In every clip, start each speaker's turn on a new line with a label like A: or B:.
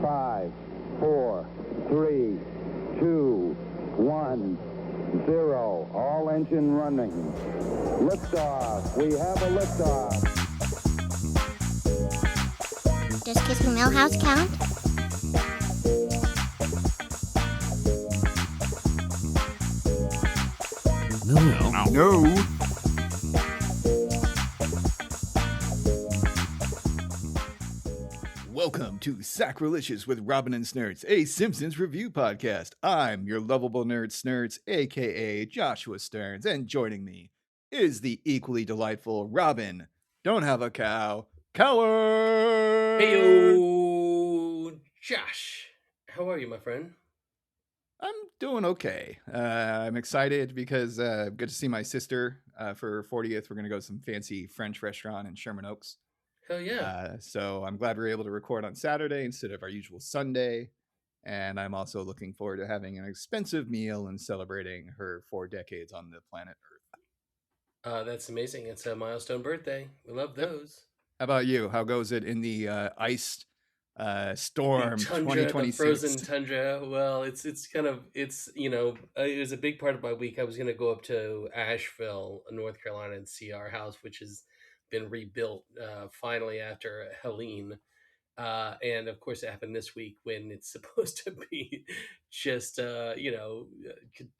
A: 5, 4, 3, 2, 1, 0. All engine running. Liftoff. We have a liftoff.
B: Does Kiss from Millhouse count?
C: No. Welcome to Sacrilicious with Robin and Snurts, a Simpsons review podcast. I'm your lovable nerd Snurts, aka Joshua Stearns, and joining me is the equally delightful Robin. Don't have a cow, coward.
D: Heyo, Josh. How are you, my friend?
C: I'm doing okay. I'm excited because good to see my sister for her 40th. We're going to go to some fancy French restaurant in Sherman Oaks.
D: Hell yeah.
C: So I'm glad we were able to record on Saturday instead of our usual Sunday. And I'm also looking forward to having an expensive meal and celebrating her 4 decades on the planet Earth.
D: That's amazing. It's a milestone birthday. We love those.
C: How about you? How goes it in the iced storm
D: tundra,
C: 2026?
D: the frozen tundra. Well, it was a big part of my week. I was going to go up to Asheville, North Carolina, and see our house, which has been rebuilt finally after Helene. And of course, it happened this week when it's supposed to be just,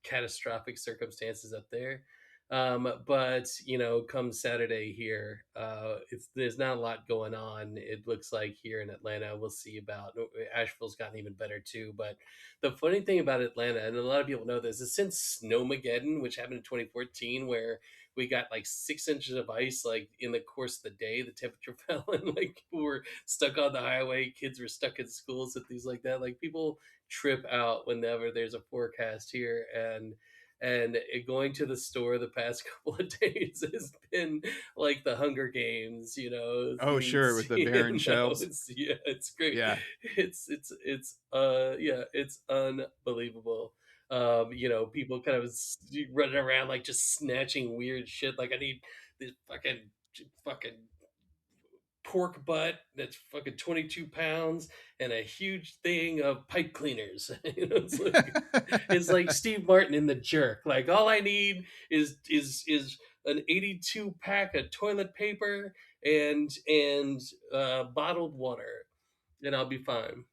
D: catastrophic circumstances up there. But come Saturday here, there's not a lot going on. It looks like here in Atlanta, we'll see about Asheville's gotten even better too. But the funny thing about Atlanta, and a lot of people know this, is since Snowmageddon, which happened in 2014, where we got like 6 inches of ice, like in the course of the day, the temperature fell and like people were stuck on the highway. Kids were stuck in schools and things like that. Like people trip out whenever there's a forecast here, and going to the store the past couple of days has been like the Hunger Games,
C: Oh, sure, with the barren shelves.
D: It's great.
C: Yeah,
D: it's unbelievable. People kind of running around like just snatching weird shit. Like I need this fucking pork butt that's fucking 22 pounds and a huge thing of pipe cleaners. It's like Steve Martin in The Jerk. Like all I need is an 82 pack of toilet paper and bottled water, and I'll be fine.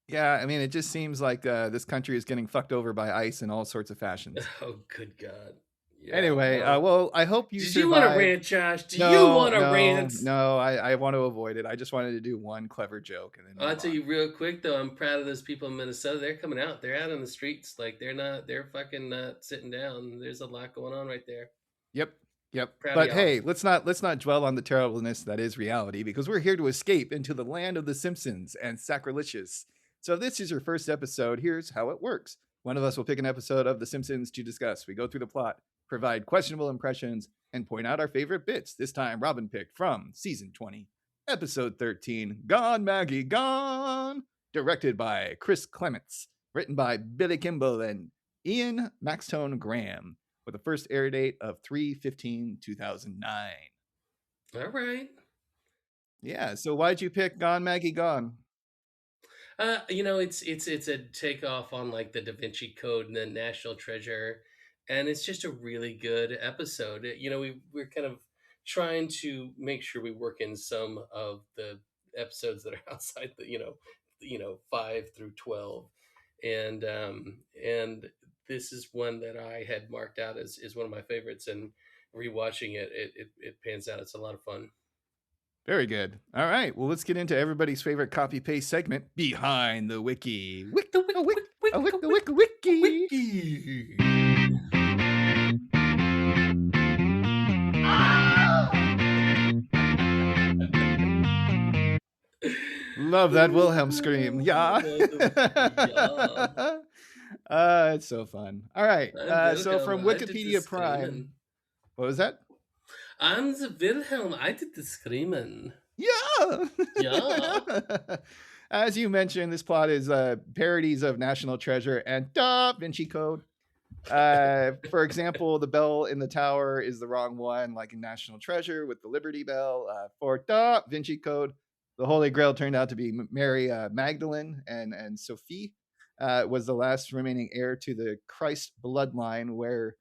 C: Yeah, I mean, it just seems like this country is getting fucked over by ice in all sorts of fashions.
D: Oh, good God. Yeah,
C: Anyway, well, I hope you
D: Did
C: survive.
D: you want to rant, Josh? Do you want to rant?
C: No, I want to avoid it. I just wanted to do one clever joke. And then
D: I'll tell you real quick, though, I'm proud of those people in Minnesota. They're coming out. They're out on the streets. Like, they're fucking not sitting down. There's a lot going on right there.
C: Yep.
D: Proud
C: But
D: of y'all.
C: hey, let's not dwell on the terribleness that is reality, because we're here to escape into the land of the Simpsons and Sacrilicious. So if this is your first episode, here's how it works. One of us will pick an episode of The Simpsons to discuss. We go through the plot, provide questionable impressions, and point out our favorite bits. This time, Robin picked from Season 20, Episode 13, Gone, Maggie, Gone! Directed by Chris Clements. Written by Billy Kimball and Ian Maxtone Graham. With a first air date of 3/15/2009.
D: All right.
C: Yeah, so why'd you pick Gone, Maggie, Gone?
D: It's a takeoff on like the Da Vinci Code and the National Treasure, and it's just a really good episode. We're kind of trying to make sure we work in some of the episodes that are outside the 5 through 12, and this is one that I had marked out as one of my favorites, and rewatching it pans out. It's a lot of fun.
C: Very good. All right, well, let's get into everybody's favorite copy-paste segment, Behind the Wiki. Wiki. Love that Wilhelm scream. Yeah. It's so fun. All right. So from Wikipedia Prime. What was that?
D: I'm the Wilhelm. I did the screaming.
C: Yeah.
D: Yeah.
C: As you mentioned, this plot is parodies of National Treasure and Da Vinci Code. For example, the bell in the tower is the wrong one, like in National Treasure with the Liberty Bell. For Da Vinci Code, The Holy Grail turned out to be Mary Magdalene, and Sophie was the last remaining heir to the Christ bloodline, where,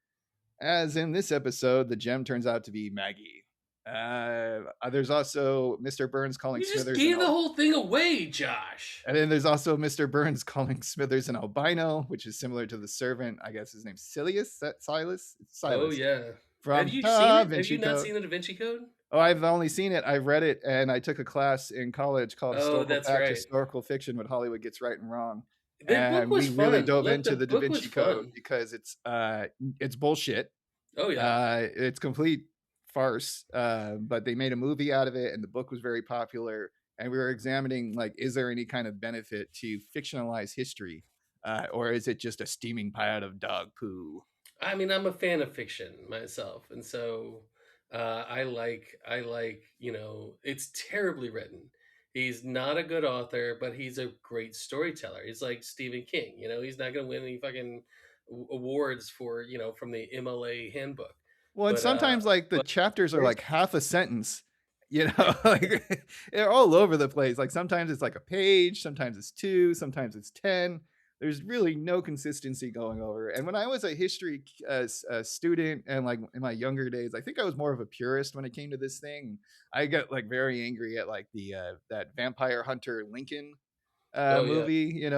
C: as in this episode, the gem turns out to be Maggie. There's also Mr. Burns calling
D: You just
C: Smithers
D: gave the whole thing away, Josh.
C: and then there's also Mr. Burns calling Smithers an albino, which is similar to the servant. I guess his name's Silas.
D: Oh
C: Silas
D: yeah.
C: from
D: Have you seen
C: Da
D: it? Have
C: Vinci
D: you not
C: Code.
D: seen the Da Vinci Code?
C: Oh, I've only seen it. I've read it, and I took a class in college called
D: Oh,
C: Historical
D: that's
C: Fact,
D: right.
C: Historical Fiction, What Hollywood Gets Right and Wrong.
D: The book
C: And
D: was
C: we really
D: fun.
C: dove
D: Look,
C: into
D: the
C: the Da
D: book was
C: Vinci Code
D: fun.
C: because it's bullshit.
D: Oh yeah.
C: It's complete farce. But they made a movie out of it, and the book was very popular. And we were examining, like, is there any kind of benefit to fictionalize history, or is it just a steaming pile of dog poo?
D: I mean, I'm a fan of fiction myself, and so I like it's terribly written. He's not a good author, but he's a great storyteller. He's like Stephen King. He's not going to win any fucking awards for from the MLA handbook.
C: Well, and
D: But
C: sometimes, like, the
D: but
C: chapters are
D: there's
C: like half a sentence, like they're all over the place. Like sometimes it's like a page, sometimes it's two, sometimes it's 10. There's really no consistency going over. And when I was a history student and like in my younger days, I think I was more of a purist when it came to this thing. I got like very angry at like the that vampire hunter Lincoln
D: oh yeah,
C: movie,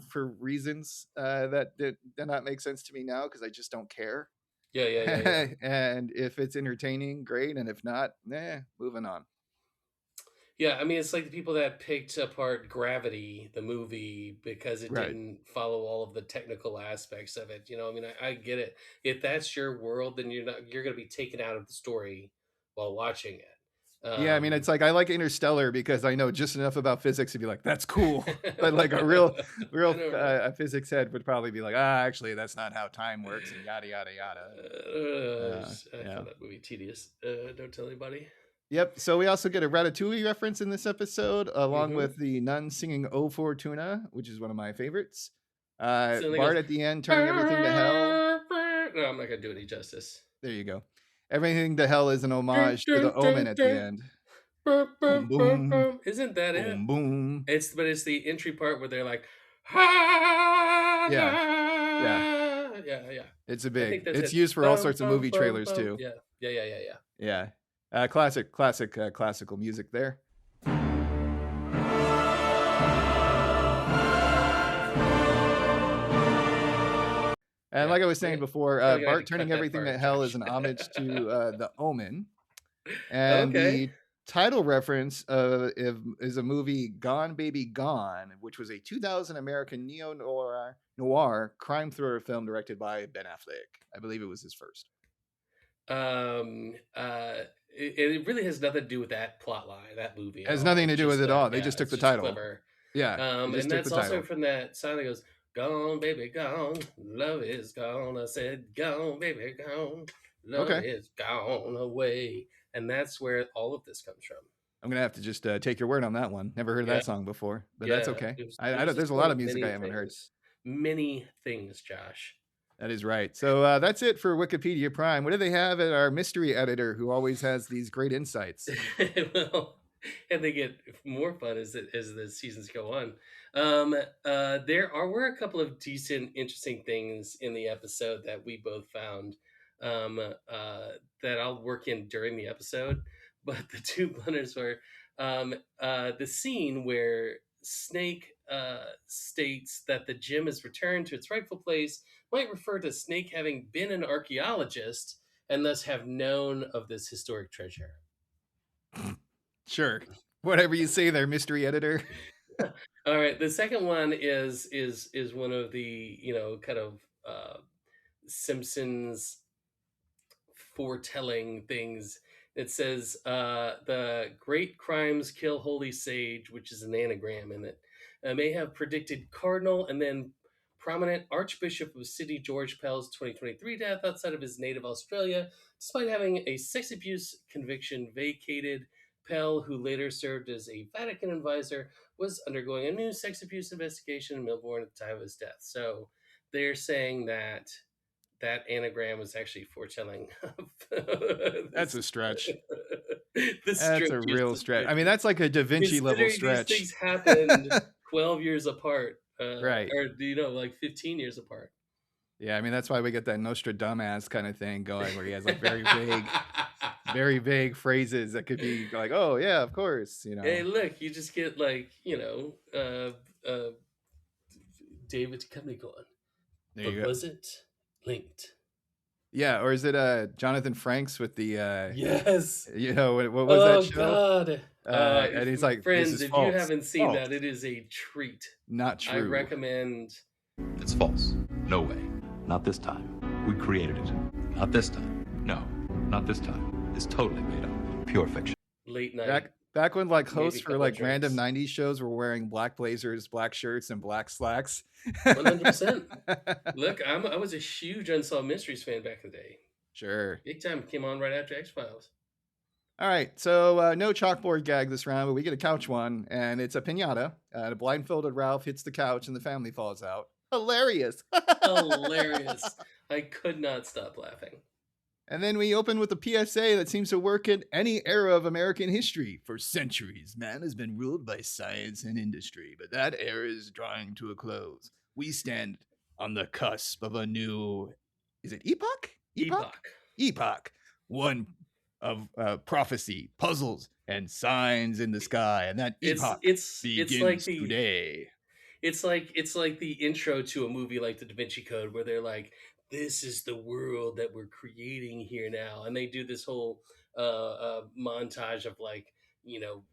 C: for reasons that did not make sense to me now because I just don't care.
D: yeah.
C: And if it's entertaining, great, and if not, moving on.
D: Yeah, I mean, it's like the people that picked apart Gravity, the movie, because it
C: Right.
D: didn't follow all of the technical aspects of it. I mean, I get it. If that's your world, then you're going to be taken out of the story while watching it.
C: Yeah, I mean, it's like I like Interstellar because I know just enough about physics to be like, that's cool. But like a real,
D: I
C: real
D: know, right?
C: physics head would probably be like, actually, that's not how time works, and yada yada yada.
D: I
C: Yeah.
D: found that movie tedious. Don't tell anybody.
C: Yep. So we also get a Ratatouille reference in this episode, along
D: Hmm.
C: with the nun singing "O Fortuna," which is one of my favorites.
D: So then
C: Bart
D: goes,
C: at the end turning everything to hell.
D: no, I'm not going to do any justice.
C: There you go. Everything to hell is an homage to the Omen at the end. Boom boom,
D: Isn't that it?
C: boom boom.
D: It's the entry part where they're like,
C: Yeah, yeah.
D: yeah.
C: It's a
D: I think
C: big.
D: that's
C: It's
D: it.
C: used for all
D: Bum,
C: sorts of
D: bum,
C: movie
D: bum,
C: trailers
D: bum.
C: too.
D: Yeah.
C: Yeah. Classical music there. And
D: Yeah.
C: like I was saying before,
D: I feel like I
C: Bart
D: could cut
C: turning
D: that
C: everything to
D: part,
C: hell
D: Josh.
C: is an homage to the Omen, and
D: Okay.
C: the title reference is a movie Gone Baby Gone, which was a 2000 American neo-noir crime thriller film directed by Ben Affleck. I believe it was his first.
D: It really has nothing to do with that plot line, that movie
C: It
D: at
C: has
D: all.
C: nothing to
D: It's
C: do with
D: just
C: it all. They just took
D: it's
C: the
D: just
C: title.
D: clever.
C: Yeah, they just
D: And
C: took
D: that's
C: the
D: also
C: title.
D: from that song that goes, "Gone, baby, gone. Love is gone." I said, "Gone, baby, gone. Love
C: Okay.
D: is gone away." And that's where all of this comes from.
C: I'm gonna have to just take your word on that one. Never heard of
D: Yeah,
C: that song before, but that's
D: yeah.
C: okay.
D: It
C: I
D: was
C: don't,
D: the
C: there's a
D: start
C: lot
D: of
C: of music
D: many
C: I haven't heard.
D: things. Many things, Josh.
C: That is right. So that's it for Wikipedia Prime. What do they have at our mystery editor, who always has these great insights?
D: Well, and they get more fun as the seasons go on. There were a couple of decent, interesting things in the episode that we both found that I'll work in during the episode. But the two blunders were the scene where Snake states that the gem is returned to its rightful place might refer to Snake having been an archaeologist and thus have known of this historic treasure.
C: Sure. Whatever you say there, mystery editor.
D: All right. The second one is one of the kind of Simpsons foretelling things. It says the great crimes kill holy sage, which is an anagram in it, may have predicted cardinal and then prominent Archbishop of Sydney George Pell's 2023 death outside of his native Australia, despite having a sex abuse conviction vacated. Pell, who later served as a Vatican advisor, was undergoing a new sex abuse investigation in Melbourne at the time of his death. So they're saying that anagram was actually foretelling of
C: That's a stretch.
D: The
C: That's a
D: strangest
C: real
D: of
C: stretch. I mean,
D: stretches.
C: that's like a Da Vinci level
D: Considering these
C: stretch.
D: things happened 12 years apart,
C: Right.
D: or like 15 years apart.
C: Yeah, I mean, that's why we get that Nostradamus kind of thing going where he has like very vague phrases that could be like, oh, yeah, of course,
D: Hey, look, you just get like, David Duchovny going,
C: There
D: but
C: you go.
D: was it linked?
C: Yeah, or is it Jonathan Franks with the,
D: Yes.
C: what was that
D: Oh
C: show?
D: God.
C: And he's like, this
D: Friends,
C: is
D: if you
C: false.
D: haven't seen
C: False.
D: that, it is a treat.
C: Not
D: I
C: true.
D: recommend.
E: It's false. No way. Not this time. We created it. Not this time. No, not this time. It's totally made up. Pure fiction.
D: Late night.
C: Back when like
D: Maybe
C: hosts
D: a
C: for
D: couple
C: like
D: of
C: random
D: drinks.
C: 90s shows were wearing black blazers, black shirts, and black slacks.
D: 100%. Look, I was a huge Unsolved Mysteries fan back in the day.
C: Sure.
D: Big Time came on right after X-Files.
C: All right, so no chalkboard gag this round, but we get a couch one, and it's a pinata. The blindfolded Ralph hits the couch, and the family falls out. Hilarious.
D: Hilarious. I could not stop laughing.
C: And then we open with a PSA that seems to work in any era of American history. For centuries, man has been ruled by science and industry, but that era is drawing to a close. We stand on the cusp of a new, is it epoch? Epoch. One of prophecy, puzzles, and signs in the sky, and that epoch begins today.
D: It's like the intro to a movie like The Da Vinci Code, where they're like, "This is the world that we're creating here now," and they do this whole montage of like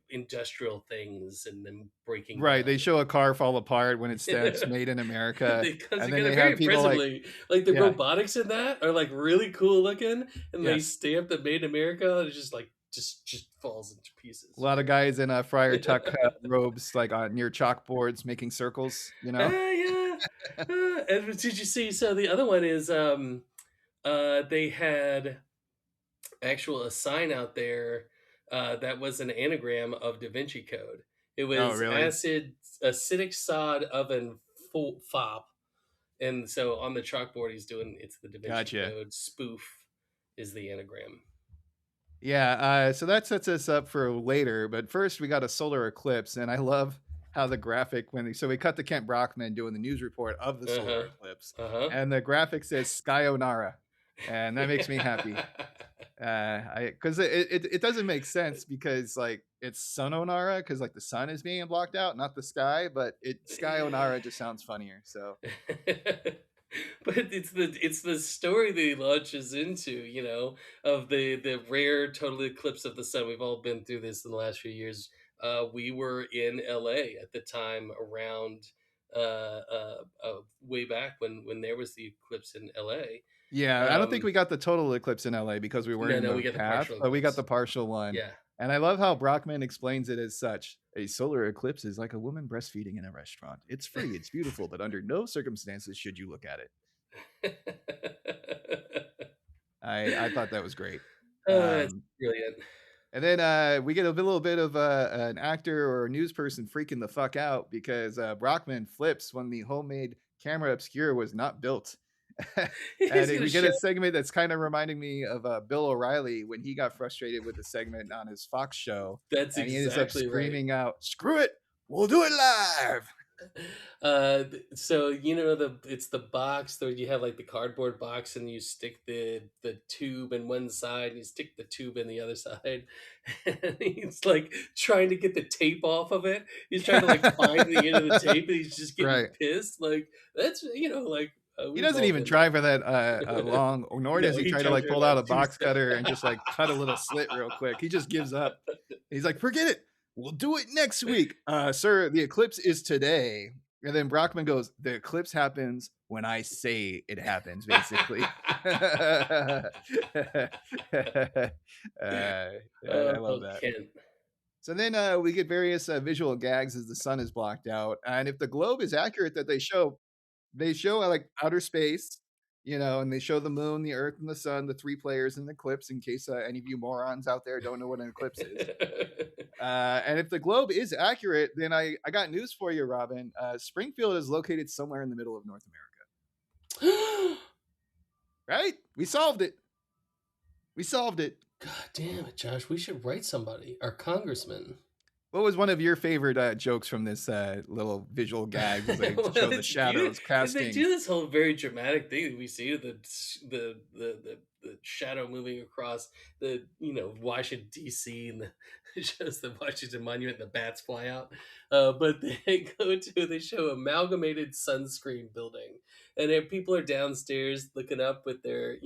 D: industrial things and them breaking
C: Right,
D: down.
C: they show a car fall apart when it says "Made in America,"
D: Because
C: and
D: they
C: then
D: got
C: they
D: it very
C: have people like,
D: impressively. Like the
C: yeah,
D: robotics in that are like really cool looking, and they
C: yes,
D: stamp the "Made in America," and it just like just falls into pieces.
C: a lot of guys in Friar Tuck robes, like near chalkboards, making circles.
D: Yeah. And did you see? So the other one is they had a sign out there that was an anagram of Da Vinci Code. It
C: Oh,
D: was
C: really?
D: acidic sod oven fob. And so on the chalkboard, it's the Da Vinci
C: Gotcha.
D: Code spoof is the anagram.
C: Yeah, so that sets us up for later, but first we got a solar eclipse, and I love how the graphic so we cut to Kent Brockman doing the news report of the solar eclipse, and the graphic says Sayonara, and that makes me happy. Because it doesn't make sense because like it's Sononara because like the sun is being blocked out, not the sky, but Sayonara just sounds funnier. So
D: But it's the story that he launches into, of the rare total eclipse of the sun. We've all been through this in the last few years. We were in LA at the time around way back when there was the eclipse in LA.
C: yeah, I don't think we got the total eclipse in LA because we weren't in
D: No,
C: the
D: we got the
C: path,
D: partial
C: but we got
D: eclipse.
C: the partial one.
D: Yeah.
C: And I love how Brockman explains it as such. A solar eclipse is like a woman breastfeeding in a restaurant. It's free, it's beautiful, but under no circumstances should you look at it. I thought that was great.
D: It's brilliant.
C: And then we get a little bit of an actor or a news person freaking the fuck out because Brockman flips when the homemade camera obscura was not built. And we get a segment that's kind of reminding me of Bill O'Reilly when he got frustrated with the segment on his Fox show.
D: That's
C: and he ends up
D: exactly
C: screaming out, "Screw it, we'll do it live."
D: So it's the box where you have like the cardboard box and you stick the tube in one side and you stick the tube in the other side, and he's like trying to get the tape off of it. He's trying to like find the end of the tape, and he's just getting
C: Right.
D: pissed. Like that's like
C: He doesn't even try for that long, nor does
D: No,
C: he
D: he
C: try to
D: tries
C: like
D: for
C: pull out a
D: about 2
C: box
D: seconds.
C: cutter and just like cut a little slit real quick. He just gives up. He's like, "Forget it. We'll do it next week." Sir, the eclipse is today. And then Brockman goes, "The eclipse happens when I say it happens," basically. I love that.
D: Kent.
C: So then we get various visual gags as the sun is blocked out. And if the globe is accurate that they show like outer space, and they show the moon, the earth, and the sun, the three players in the eclipse, in case any of you morons out there don't know what an eclipse is. And if the globe is accurate, then I got news for you, Robin. Springfield is located somewhere in the middle of North America. Right? We solved it.
D: God damn it, Josh. We should write somebody. Our congressman.
C: What was one of your favorite jokes from this little visual gags as they
D: Well,
C: show the
D: it's
C: shadows
D: beautiful. They
C: casting?
D: do this whole very dramatic thing that we see the shadow moving across the Washington D.C. and it shows the Washington Monument and the bats fly out. But they show amalgamated sunscreen building, and then people are downstairs looking up with their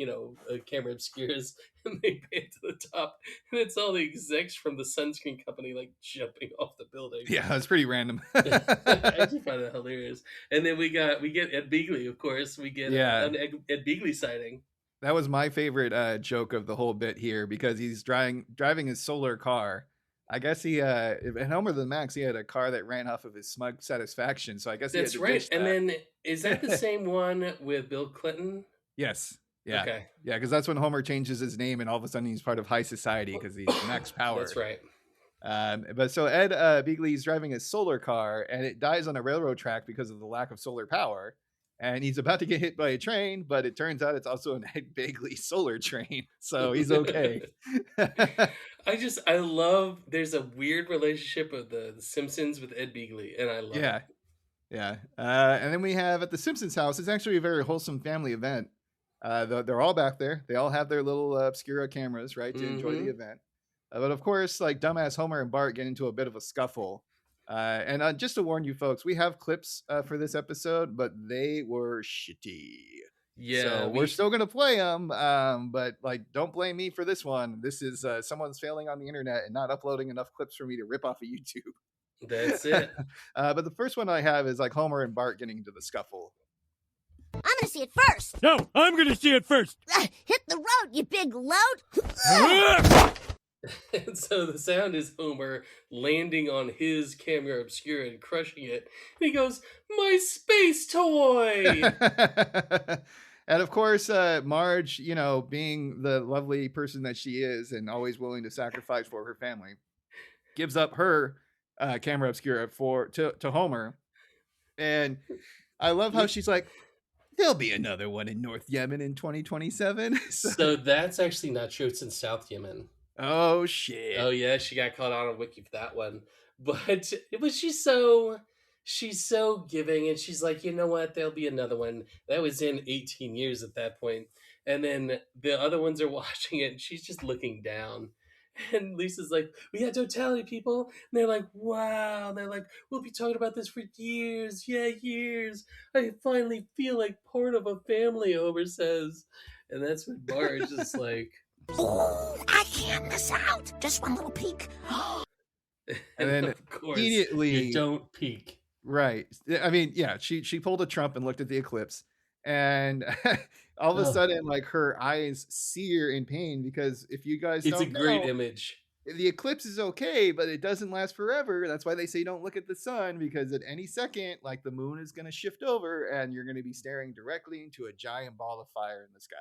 D: camera obscures, and they pan to the top, and it's all the execs from the sunscreen company like jumping off the building.
C: Yeah, that's pretty random.
D: I just find that hilarious. And then we get Ed Beagley, of course. We get an Ed Beagley sighting.
C: That was my favorite joke of the whole bit here because he's driving his solar car. I guess he at Homer the Max, he had a car that ran off of his smug satisfaction. So I guess
D: that's right. And then is that the same one with Bill Clinton?
C: Yes. Yeah.
D: Okay.
C: Yeah, because that's when Homer changes his name and all of a sudden he's part of high society because he's Max Power.
D: That's right.
C: But so Ed Beagley's driving his solar car and it dies on a railroad track because of the lack of solar power. And he's about to get hit by a train, but it turns out it's also an Ed Beagley solar train. So he's okay.
D: I love, there's a weird relationship of the Simpsons with Ed Beagley, and I love it.
C: Yeah. And then we have at the Simpsons house, it's actually a very wholesome family event. They're all back there. They all have their little obscura cameras, right, to enjoy the event. But of course, like dumbass Homer and Bart get into a bit of a scuffle. And just to warn you folks, we have clips for this episode, but they were shitty.
D: Yeah,
C: so we're still gonna play them, but like, don't blame me for this one. This is someone's failing on the internet and not uploading enough clips for me to rip off of YouTube.
D: That's it.
C: But the first one I have is like Homer and Bart getting into the scuffle.
B: I'm gonna see it first.
F: No, I'm gonna see it first.
B: Hit the road, you big load.
D: And so the sound is Homer landing on his camera obscura and crushing it. And he goes, "My space toy!"
C: And of course, Marge, being the lovely person that she is and always willing to sacrifice for her family, gives up her camera obscura to Homer. And I love how she's like, there'll be another one in North Yemen in 2027.
D: So that's actually not true. It's in South Yemen.
C: Oh, shit.
D: Oh, yeah. She got caught on Wiki for that one. But she's so giving. And she's like, you know what? There'll be another one. That was in 18 years at that point. And then the other ones are watching it. And she's just looking down. And Lisa's like, we had totality, people. And they're like, wow. And they're like, we'll be talking about this for years. Yeah, years. I finally feel like part of a family, Homer says. And that's when Marge is like,
B: oh, I can't miss out. Just one little peek.
C: And then
D: of course,
C: immediately,
D: you don't peek.
C: Right. I mean, yeah, she pulled a Trump and looked at the eclipse. And all of a sudden, like, her eyes sear in pain because if you guys
D: it's
C: don't
D: a great
C: know,
D: image.
C: The eclipse is okay, but it doesn't last forever. That's why they say don't look at the sun, because at any second, like, the moon is going to shift over and you're going to be staring directly into a giant ball of fire in the sky.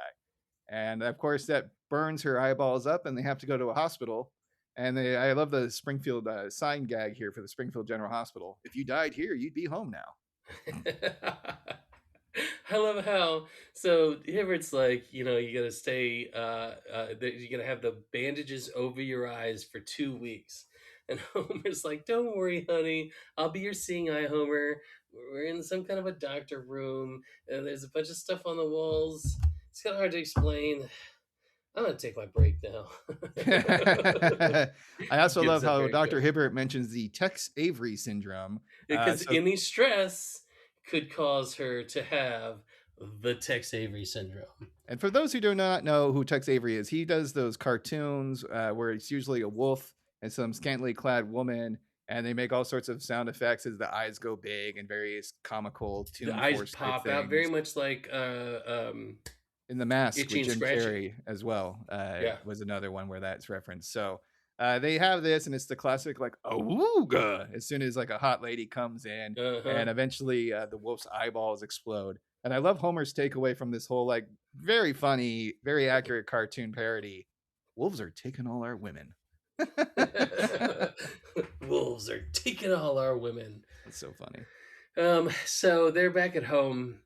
C: And of course, that burns her eyeballs up and they have to go to a hospital. And I love the Springfield sign gag here for the Springfield General Hospital. If you died here, you'd be home now.
D: I love how, so Hibbert's like, you gotta stay, you're gonna have the bandages over your eyes for 2 weeks. And Homer's like, don't worry, honey, I'll be your seeing eye, Homer. We're in some kind of a doctor room, and there's a bunch of stuff on the walls. It's kind of hard to explain. I'm gonna take my break now.
C: I also love how Dr. Hibbert mentions the Tex Avery syndrome.
D: Because any stress could cause her to have the Tex Avery syndrome.
C: And for those who do not know who Tex Avery is, he does those cartoons where it's usually a wolf and some scantily clad woman, and they make all sorts of sound effects as the eyes go big and various comical
D: The eyes pop out, very much like
C: in The Mask with
D: Itchy and
C: Jim
D: Scratchy.
C: Carrey as well.
D: Yeah.
C: Was another one where that's referenced. So they have this, and it's the classic like awooga as soon as like a hot lady comes in, and eventually the wolf's eyeballs explode. And I love Homer's takeaway from this whole like very funny, very accurate cartoon parody. Wolves are taking all our women.
D: Wolves are taking all our women.
C: That's so funny.
D: So they're back at home,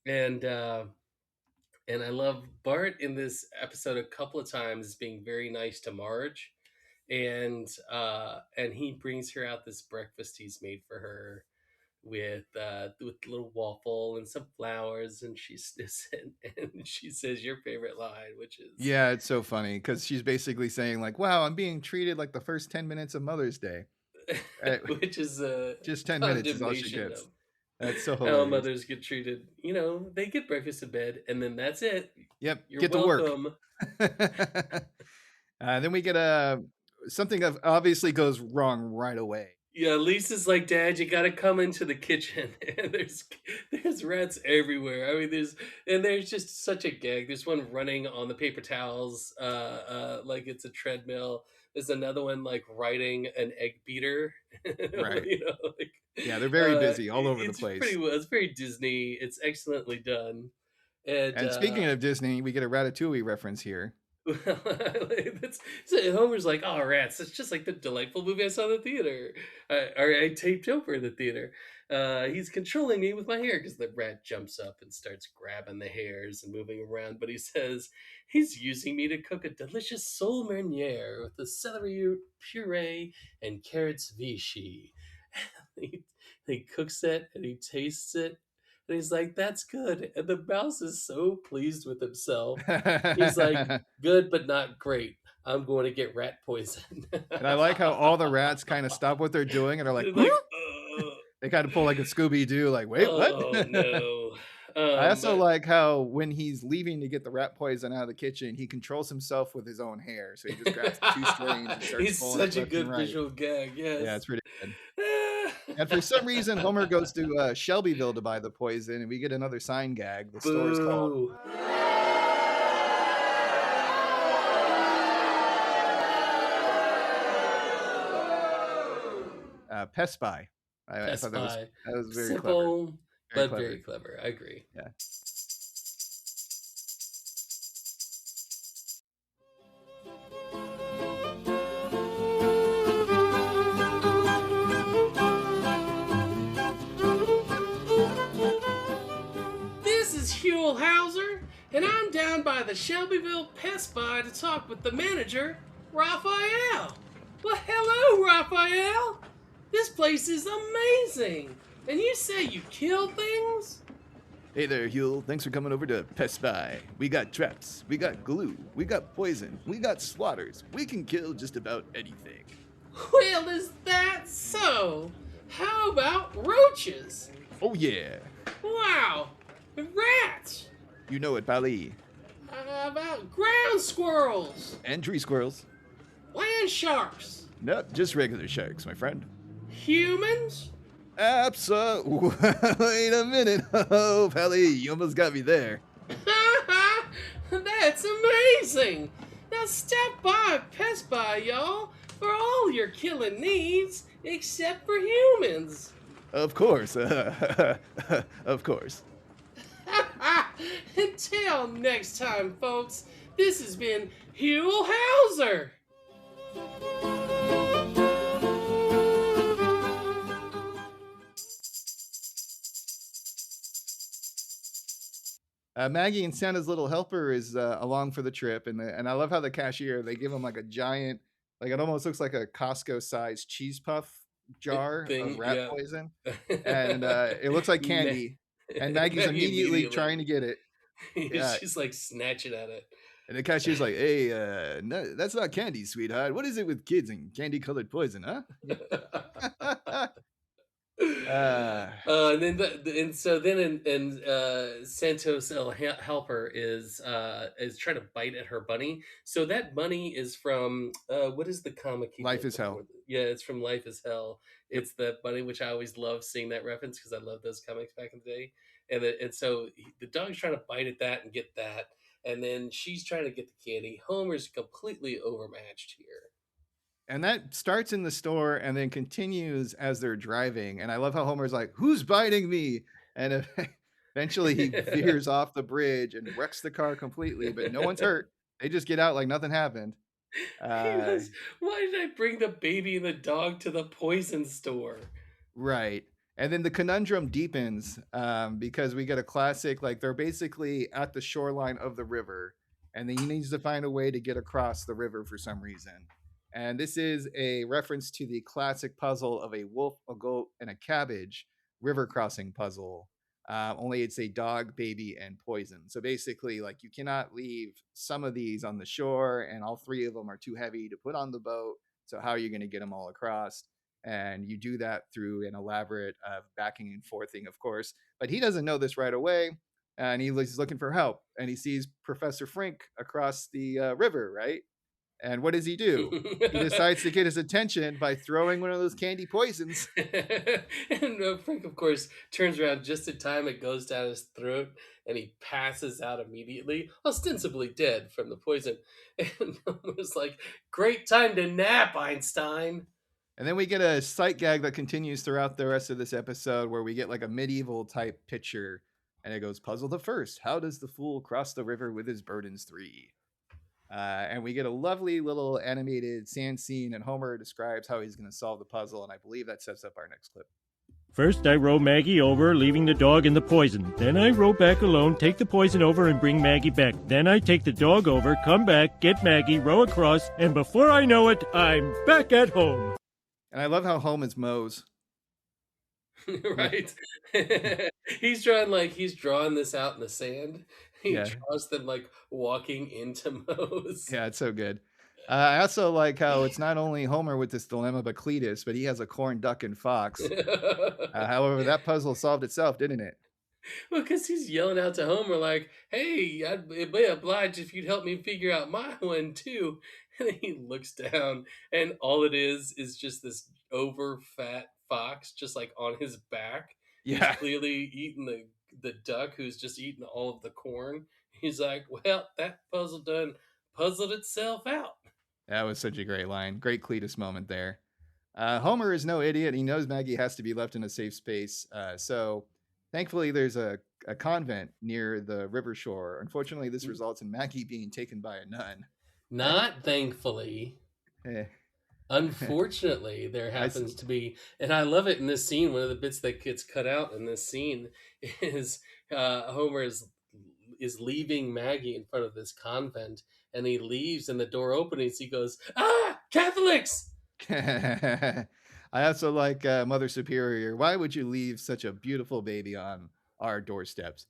D: and And I love Bart in this episode a couple of times being very nice to Marge, and he brings her out this breakfast he's made for her with a little waffle and some flowers, and and she says your favorite line, which is
C: Yeah, it's so funny because she's basically saying like, "Wow, I'm being treated like the first 10 minutes of Mother's Day." Uh,
D: which is a
C: Just 10 minutes is all she
D: condemnation
C: gets.
D: of
C: That's so
D: how
C: hilarious.
D: mothers get treated. They get breakfast in bed, and then that's it.
C: Yep,
D: You're
C: get to work.
D: welcome.
C: Then we get something that obviously goes wrong right away.
D: Yeah, Lisa's like, Dad, you gotta come into the kitchen. And there's rats everywhere. I mean, there's just such a gag. There's one running on the paper towels, like it's a treadmill. There's another one like riding an egg beater.
C: Right.
D: Like,
C: Yeah, they're very busy all over the
D: it's
C: place.
D: it's very Disney. It's excellently done. And
C: And speaking of Disney, we get a Ratatouille reference here.
D: so Homer's like, oh, rats. It's just like the delightful movie I saw in the theater. I taped over in the theater. He's controlling me with my hair, because the rat jumps up and starts grabbing the hairs and moving around. But he says he's using me to cook a delicious sole meuniere with the celery puree and carrots vichy. he, he cooks it and he tastes it. And he's like, that's good. And the mouse is so pleased with himself. He's like, good, but not great. I'm going to get rat poison.
C: And I like how all the rats kind of stop what they're doing and are like,
D: They're like,
C: they kind of pull like a Scooby-Doo, like, wait, what?
D: oh no.
C: I also
D: But
C: like how when he's leaving to get the rat poison out of the kitchen, he controls himself with his own hair. So he just grabs the two strings and starts
D: he's
C: pulling
D: such
C: it
D: a
C: left
D: good
C: and right.
D: visual gag. Yes.
C: Yeah, it's pretty good. And for some reason, Homer goes to Shelbyville to buy the poison, and we get another sign gag. The store is called
D: Boo.
C: Pest Bye. I
D: Pest
C: thought
D: Bye.
C: that was very clever.
D: Simple,
C: Very
D: but
C: clever.
D: very clever. I agree.
C: Yeah.
D: This is Huell Hauser, and I'm down by the Shelbyville Pest Bye to talk with the manager, Raphael. Well, hello, Raphael. This place is amazing. And you say you kill things?
C: Hey there, Huell. Thanks for coming over to Pest Bye. We got traps, we got glue, we got poison, we got swatters. We can kill just about anything.
D: Well, is that so? How about roaches?
C: Oh yeah,
D: Wow. Rats.
C: you know it, Pali.
D: How about ground squirrels?
C: And tree squirrels.
D: Land sharks?
C: Nope, just regular sharks, my friend.
D: Humans?
C: Absolutely. Wait a minute. Oh, Pally, you almost got me there.
D: That's amazing! Now step by Pest Bye, y'all, for all your killing needs, except for humans.
C: Of course. Of course.
D: Until next time, folks, this has been Huell Hauser.
C: Maggie and Santa's little helper is along for the trip, and I love how the cashier, they give him like a giant, like it almost looks like a Costco-sized cheese puff jar
D: Thing,
C: of rat
D: yeah.
C: poison, and it looks like candy. And Maggie's
D: Maggie
C: immediately trying to get it. Yeah.
D: She's like snatching at it.
C: And the cashier's like, "Hey, no, that's not candy, sweetheart. What is it with kids and candy-colored poison, huh?"
D: And Santos helper is trying to bite at her bunny. So that bunny is from what is the comic?
C: Life is Hell.
D: Yeah, it's from Life is Hell. It's the bunny, which I always love seeing that reference because I love those comics back in the day. And so the dog's trying to bite at that and get that, and then she's trying to get the candy. Homer's completely overmatched here.
C: And that starts in the store and then continues as they're driving. And I love how Homer's like, "Who's biting me?" And eventually he veers off the bridge and wrecks the car completely, but no one's hurt. They just get out like nothing happened.
D: He goes, why did I bring the baby and the dog to the poison store?
C: Right. And then the conundrum deepens because we get a classic, like they're basically at the shoreline of the river, and then he needs to find a way to get across the river for some reason. And this is a reference to the classic puzzle of a wolf, a goat, and a cabbage river crossing puzzle. Only it's a dog, baby, and poison. So basically, like you cannot leave some of these on the shore, and all three of them are too heavy to put on the boat. So how are you going to get them all across? And you do that through an elaborate backing and forthing, of course. But he doesn't know this right away, and he's looking for help. And he sees Professor Frink across the river, right? And what does he do? He decides to get his attention by throwing one of those candy poisons.
D: And Frank, of course, turns around just in time. It goes down his throat, and he passes out immediately, ostensibly dead from the poison. And Homer's like, "Great time to nap, Einstein."
C: And then we get a sight gag that continues throughout the rest of this episode where we get like a medieval type picture. And it goes, puzzle the first. How does the fool cross the river with his burdens 3? And we get a lovely little animated sand scene, and Homer describes how he's going to solve the puzzle, and I believe that sets up our next clip.
F: First, I row Maggie over, leaving the dog and the poison. Then I row back alone, take the poison over, and bring Maggie back. Then I take the dog over, come back, get Maggie, row across, and before I know it, I'm back at home.
C: And I love how home is Moe's.
D: Right? He's drawing this out in the sand. He draws them like walking into Moe's.
C: Yeah, it's so good. I also like how it's not only Homer with this dilemma, but Cletus, but he has a corn, duck, and fox. However, that puzzle solved itself, didn't it?
D: Well, because he's yelling out to Homer like, "Hey, I'd be obliged if you'd help me figure out my one too." And then he looks down, and all it is just this over fat fox, just like on his back.
C: Yeah,
D: he's clearly eating the duck, who's just eating all of the corn. He's like, "Well, that puzzle done puzzled itself out."
C: That was such a great line. Great Cletus moment there. Homer is no idiot. He knows Maggie has to be left in a safe space. So thankfully, there's a convent near the river shore. Unfortunately, this results in Maggie being taken by a nun.
D: Not thankfully. Unfortunately, there happens to be, and I love it in this scene. One of the bits that gets cut out in this scene is Homer is leaving Maggie in front of this convent, and he leaves, and the door opens. He goes, "Ah, Catholics!"
C: I also like Mother Superior. Why would you leave such a beautiful baby on our doorsteps?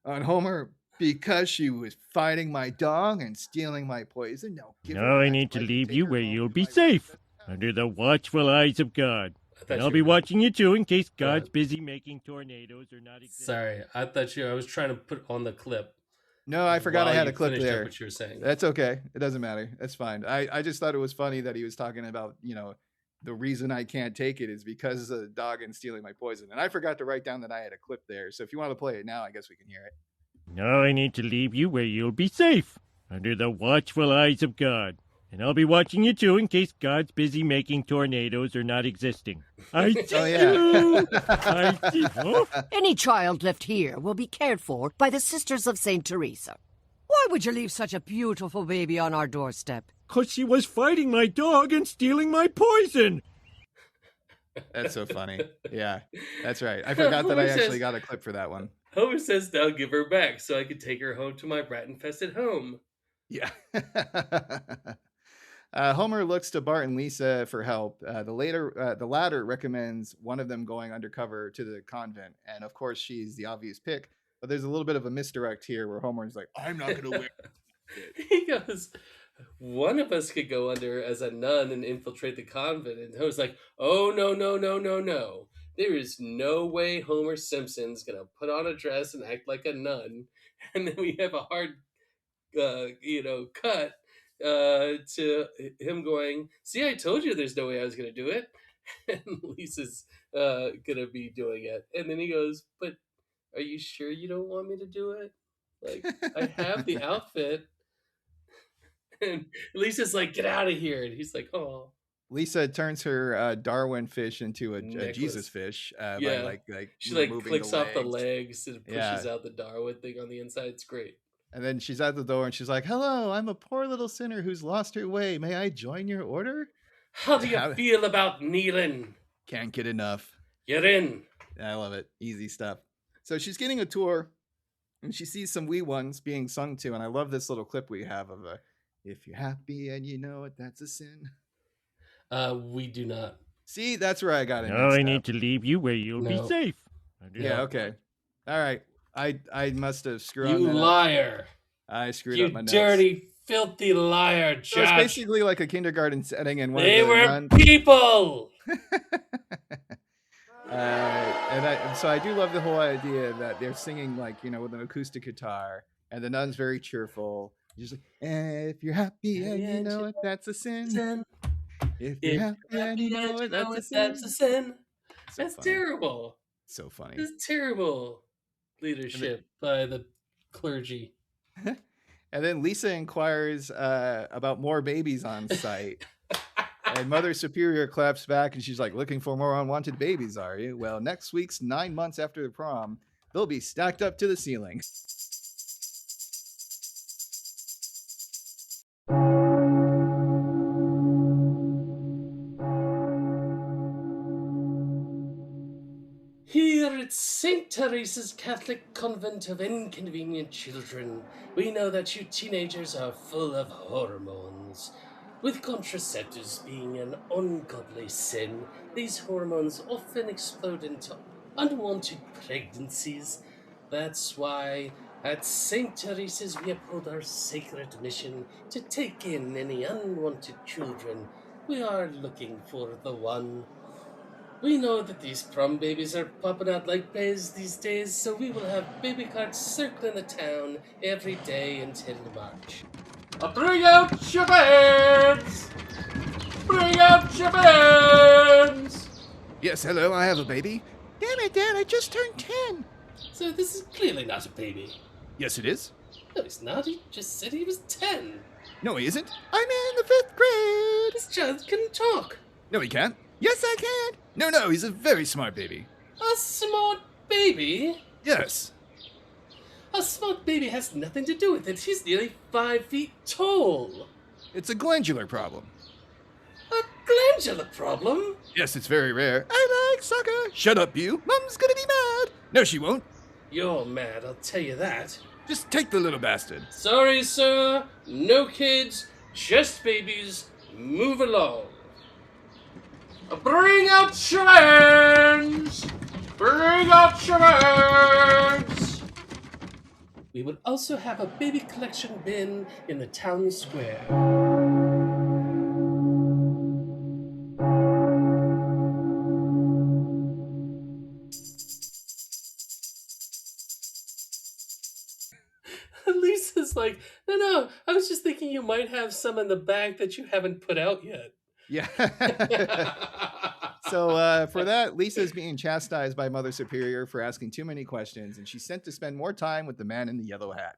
C: On Homer, because she was fighting my dog and stealing my poison.
F: No, I need to leave you where you'll be safe, under the watchful eyes of God. And I'll be watching you too in case God's busy making tornadoes or not existing.
D: Sorry, I was trying to put on the clip.
C: No, I forgot I had a clip there.
D: What you were saying.
C: That's okay. It doesn't matter. That's fine. I just thought it was funny that he was talking about, the reason I can't take it is because of the dog and stealing my poison. And I forgot to write down that I had a clip there. So if you want to play it now, I guess we can hear it.
F: No, I need to leave you where you'll be safe, under the watchful eyes of God. And I'll be watching you too in case God's busy making tornadoes or not existing. I see. Oh?
G: Any child left here will be cared for by the Sisters of St. Theresa. Why would you leave such a beautiful baby on our doorstep?
F: 'Cause she was fighting my dog and stealing my poison.
C: That's so funny. Yeah, that's right. I forgot that I actually got a clip for that one.
D: Homer says, "Now give her back so I can take her home to my rat-infested home."
C: Yeah. Homer looks to Bart and Lisa for help. The latter recommends one of them going undercover to the convent. And of course, she's the obvious pick. But there's a little bit of a misdirect here where Homer's like, I'm not going to wear it.
D: He goes, "One of us could go under as a nun and infiltrate the convent." And Homer's like, "Oh, no, no, no, no, no. There is no way Homer Simpson's going to put on a dress and act like a nun." And then we have a hard, cut to him going, "See, I told you there's no way I was going to do it." And Lisa's going to be doing it. And then he goes, "But are you sure you don't want me to do it? Like, I have the outfit." And Lisa's like, "Get out of here." And he's like, "Oh."
C: Lisa turns her Darwin fish into a Jesus fish. By
D: she clicks off the legs and pushes out the Darwin thing on the inside. It's great.
C: And then she's at the door and she's like, "Hello, I'm a poor little sinner who's lost her way. May I join your order?"
D: "How do you feel about kneeling?"
C: Can't get enough.
D: "You're in."
C: I love it. Easy stuff. So she's getting a tour, and she sees some wee ones being sung to, and I love this little clip we have of if you're happy and you know it, that's a sin.
D: We do not.
C: See, that's where I got it.
F: Now I need to leave you where you'll be
D: No.
F: safe.
C: Yeah, okay. All right. I must have screwed
D: You
C: on that.
D: liar.
C: I screwed
D: You
C: up my notes.
D: dirty, filthy liar,
C: So it's
D: Josh.
C: basically like a kindergarten setting, and one
D: They
C: of the
D: were
C: nuns.
D: people.
C: And so I do love the whole idea that they're singing like, with an acoustic guitar, and the nun's very cheerful. Just like, if you're happy and you know it, that's a sin. If you're happy and you know it, that's a sin.
D: So that's funny. Terrible.
C: So funny.
D: It's terrible leadership by the clergy.
C: And then Lisa inquires about more babies on site. And Mother Superior claps back, and she's like, looking for more unwanted babies, are you? Well, next week's 9 months after the prom, they'll be stacked up to the ceiling.
D: Here at St. Teresa's Catholic Convent of Inconvenient Children, we know that you teenagers are full of hormones. With contraceptives being an ungodly sin, these hormones often explode into unwanted pregnancies. That's why at St. Teresa's we uphold our sacred mission to take in any unwanted children. We are looking for the one. We know that these prom babies are popping out like bees these days, so we will have baby carts circling the town every day until March. Bring out your bands! Bring out your bands!
C: Yes, hello, I have a baby. Damn it, Dad, I just turned 10.
D: So this is clearly not a baby.
C: Yes, it is.
D: No, he's not. He just said he was 10.
C: No, he isn't. I'm in the 5th grade.
D: This child can talk.
C: No, he can't. Yes, I can. No, he's a very smart baby.
D: A smart baby?
C: Yes.
D: A smart baby has nothing to do with it. He's nearly 5 feet tall.
C: It's a glandular problem.
D: A glandular problem?
C: Yes, it's very rare. I like soccer. Shut up, you. Mom's gonna be mad. No, she won't.
D: You're mad, I'll tell you that.
C: Just take the little bastard.
D: Sorry, sir. No kids, just babies. Move along. Bring out your hands! Bring out your hands! We will also have a baby collection bin in the town square. Lisa's like, no, I was just thinking you might have some in the bag that you haven't put out yet.
C: Yeah. So for that, Lisa's being chastised by Mother Superior for asking too many questions, and she's sent to spend more time with the man in the yellow hat,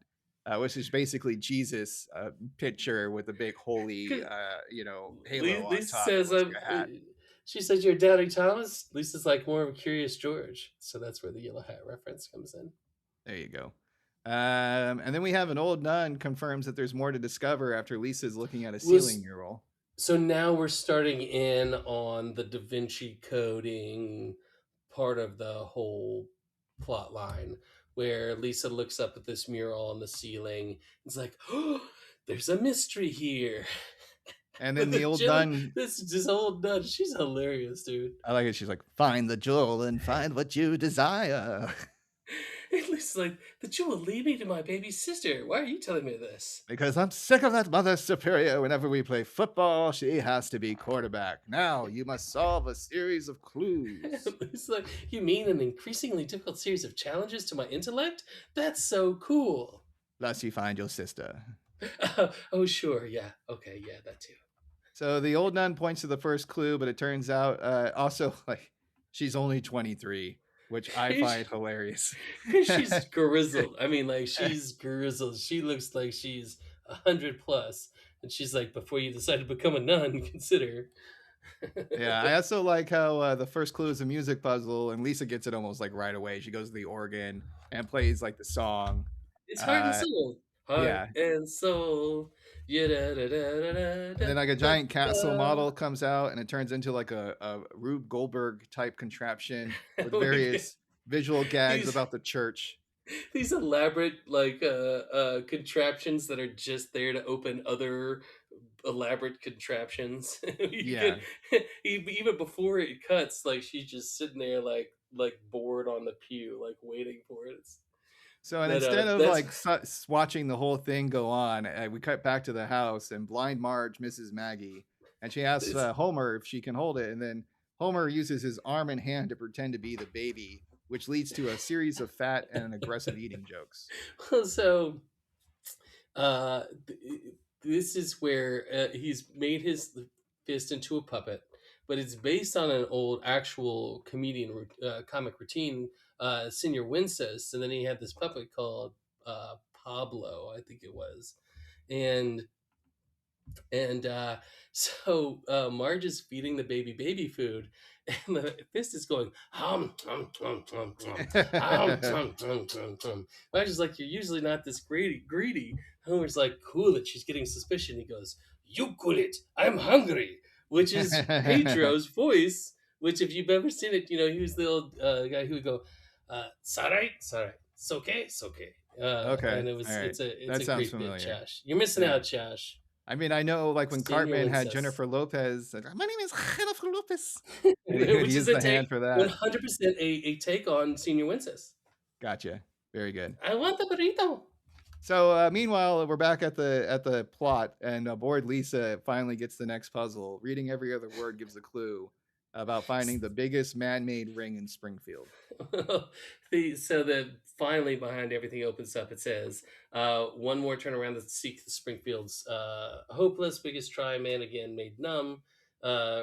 C: which is basically Jesus' picture with a big holy, halo
D: Lisa
C: on top.
D: says, she says, "You're Doubting Thomas." Lisa's like more of a Curious George, so that's where the yellow hat reference comes in.
C: There you go. And then we have an old nun confirms that there's more to discover after Lisa's looking at a ceiling mural.
D: So now we're starting in on the Da Vinci coding part of the whole plot line, where Lisa looks up at this mural on the ceiling. It's like, oh, there's a mystery here.
C: And then the old nun.
D: This old nun, she's hilarious, dude.
C: I like it. She's like, find the jewel and find what you desire.
D: At least like, the jewel lead me to my baby sister. Why are you telling me this?
C: Because I'm sick of that Mother Superior. Whenever we play football, she has to be quarterback. Now you must solve a series of clues.
D: It's like, you mean an increasingly difficult series of challenges to my intellect? That's so cool.
C: Thus you find your sister.
D: Oh, sure. Yeah. Okay. Yeah, that too.
C: So the old nun points to the first clue, but it turns out also like she's only 23. Which I find hilarious.
D: She's grizzled. I mean, like, she's grizzled. She looks like she's 100 plus. And she's like, before you decide to become a nun, consider.
C: Yeah, I also like how the first clue is a music puzzle, and Lisa gets it almost like right away. She goes to the organ and plays like the song.
D: It's heart and soul. heart
C: Yeah.
D: and soul. Yeah, da, da, da, da, da,
C: And then like a
D: da,
C: giant castle
D: da.
C: model comes out and it turns into like a Rube Goldberg type contraption with
D: Like,
C: various visual gags
D: these
C: about the church.
D: these elaborate like contraptions that are just there to open other elaborate contraptions. You
C: Yeah.
D: could even before it cuts, like she's just sitting there like bored on the pew, like waiting for it.
C: So and
D: But
C: instead of
D: that's
C: like watching the whole thing go on, we cut back to the house and blind Marge misses Maggie and she asks
D: it's,
C: Homer if she can hold it, and then Homer uses his arm and hand to pretend to be the baby, which leads to a series of fat and aggressive eating jokes.
D: so uh this is where he's made his fist into a puppet, but it's based on an old actual comedian comic routine, Senior Wincest, and then he had this puppet called Pablo, I think it was, and and so Marge is feeding the baby food, and the fist is going hum. Marge is like, "You're usually not this greedy." Homer's like, "Cool it." She's getting suspicion. He goes, "You cool it. I'm hungry," which is Pedro's voice. Which, if you've ever seen it, he was the old guy who would go, "It's all right, it's okay, it's okay."
C: Okay,
D: And
C: all right,
D: it's
C: that
D: a
C: sounds
D: great bit,
C: familiar.
D: Josh. You're missing
C: Yeah.
D: out, Josh.
C: I mean, I know like when
D: Senior
C: Cartman had
D: Wincest.
C: Jennifer Lopez, my name is Jennifer Lopez, and he would
D: Which
C: use
D: is a
C: the hand
D: take,
C: for that.
D: 100% a take on Senior Wincest.
C: Gotcha. Very good.
D: I want the burrito.
C: So meanwhile, we're back at the plot, and bored Lisa finally gets the next puzzle. Reading every other word gives a clue about finding the biggest man-made ring in Springfield.
D: So that finally behind everything opens up, it says, one more turn around to seek the Springfield's hopeless, biggest try, man again made numb.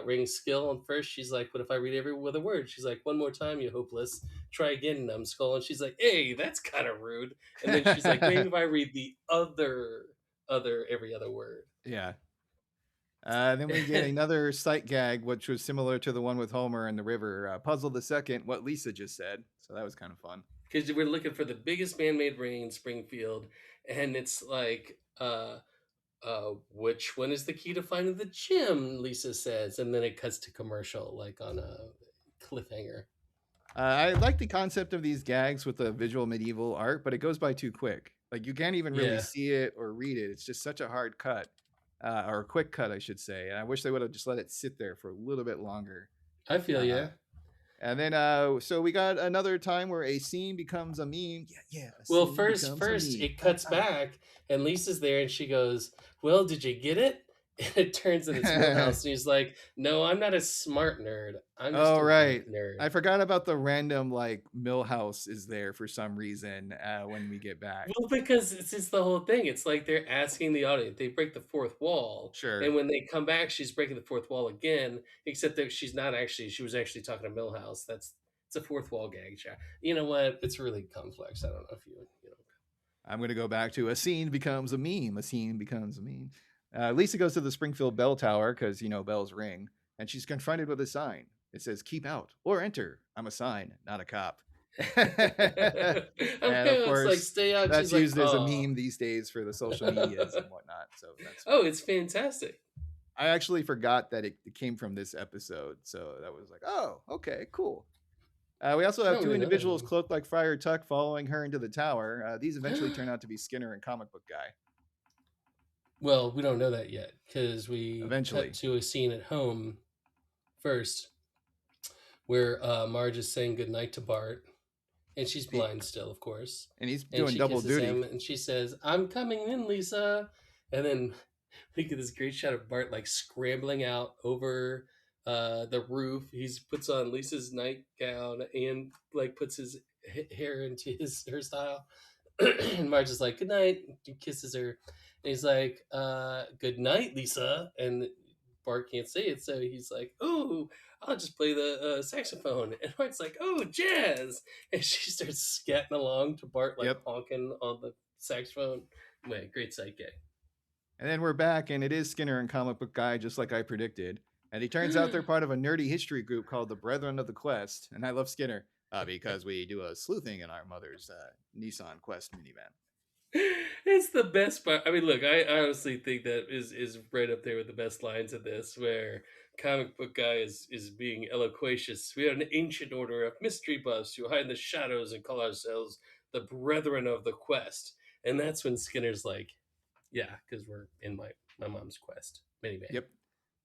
D: Ring skill. And first she's like, "What if I read every other word?" She's like, "One more time, you hopeless. Try again, numbskull." And she's like, "Hey, that's kind of rude." And then she's like, "Maybe if I read the other every other word."
C: Yeah. Then we get another sight gag, which was similar to the one with Homer and the river. Puzzle the second, what Lisa just said. So that was kind of fun.
D: Because we're looking for the biggest man-made ring in Springfield, and it's like, which one is the key to finding the gym? Lisa says, and then it cuts to commercial, like on a cliffhanger.
C: I like the concept of these gags with the visual medieval art, but it goes by too quick. Like you can't even really
D: Yeah,
C: see it or read it. It's just such a hard cut, or a quick cut, I should say. And I wish they would have just let it sit there for a little bit longer.
D: I feel
C: Uh,
D: yeah.
C: and then, so we got another time where a scene becomes a meme. Yeah. A
D: Well,
C: scene
D: first,
C: becomes a
D: first
C: meme.
D: it cuts back, and Lisa's there, and she goes, "Well, did you get it?" And it turns and it's Millhouse, and he's like, "No, I'm not a smart nerd. I'm just
C: Oh,
D: a
C: right.
D: weak nerd."
C: I forgot about the random like Millhouse is there for some reason when we get back.
D: Well, because it's just the whole thing. It's like they're asking the audience. They break the fourth wall,
C: Sure.
D: and when they come back, she's breaking the fourth wall again. Except that she's not actually. She was actually talking to Millhouse. It's a fourth wall gag. You know what? It's really complex. I don't know if you know.
C: I'm going to go back to a scene becomes a meme. A scene becomes a meme. Lisa goes to the Springfield bell tower because, bells ring, and she's confronted with a sign. It says, keep out or enter. I'm a sign, not a cop. And of
D: It's
C: course,
D: like stay out.
C: that's
D: She's
C: used
D: like,
C: as a
D: "Oh."
C: meme these days for the social medias and whatnot. So that's
D: Oh, it's fantastic.
C: I actually forgot that it came from this episode. So that was like, oh, okay, cool. We also
D: I
C: have
D: don't
C: two
D: really know that
C: individuals
D: one.
C: cloaked like Friar Tuck following her into the tower. These eventually turn out to be Skinner and Comic Book Guy.
D: Well, we don't know that yet because we
C: Eventually.
D: cut to a scene at home first, where Marge is saying goodnight to Bart, and she's blind still, of course.
C: And he's
D: And
C: doing
D: she
C: double
D: kisses
C: duty.
D: him, and she says, "I'm coming in, Lisa." And then we get this great shot of Bart like scrambling out over the roof. He puts on Lisa's nightgown and like puts his hair into his hairstyle. And Marge is like, "Good night." He kisses her, and he's like, "Good night, Lisa." And Bart can't say it, so he's like, "Oh, I'll just play the saxophone." And Bart's like, "Oh, jazz!" And she starts scatting along to Bart like
C: Yep.
D: honking on the saxophone. Wait, great sight gag.
C: And then we're back, and it is Skinner and Comic Book Guy, just like I predicted. And he turns out they're part of a nerdy history group called the Brethren of the Quest. And I love Skinner because we do a sleuthing in our mother's Nissan Quest minivan.
D: It's the best part. I mean, look, I honestly think that is right up there with the best lines of this, where comic book guy is being eloquacious. We are an ancient order of mystery buffs who hide in the shadows and call ourselves the Brethren of the Quest. And that's when Skinner's like, "Yeah, because we're in my mom's quest minivan."
C: Yep.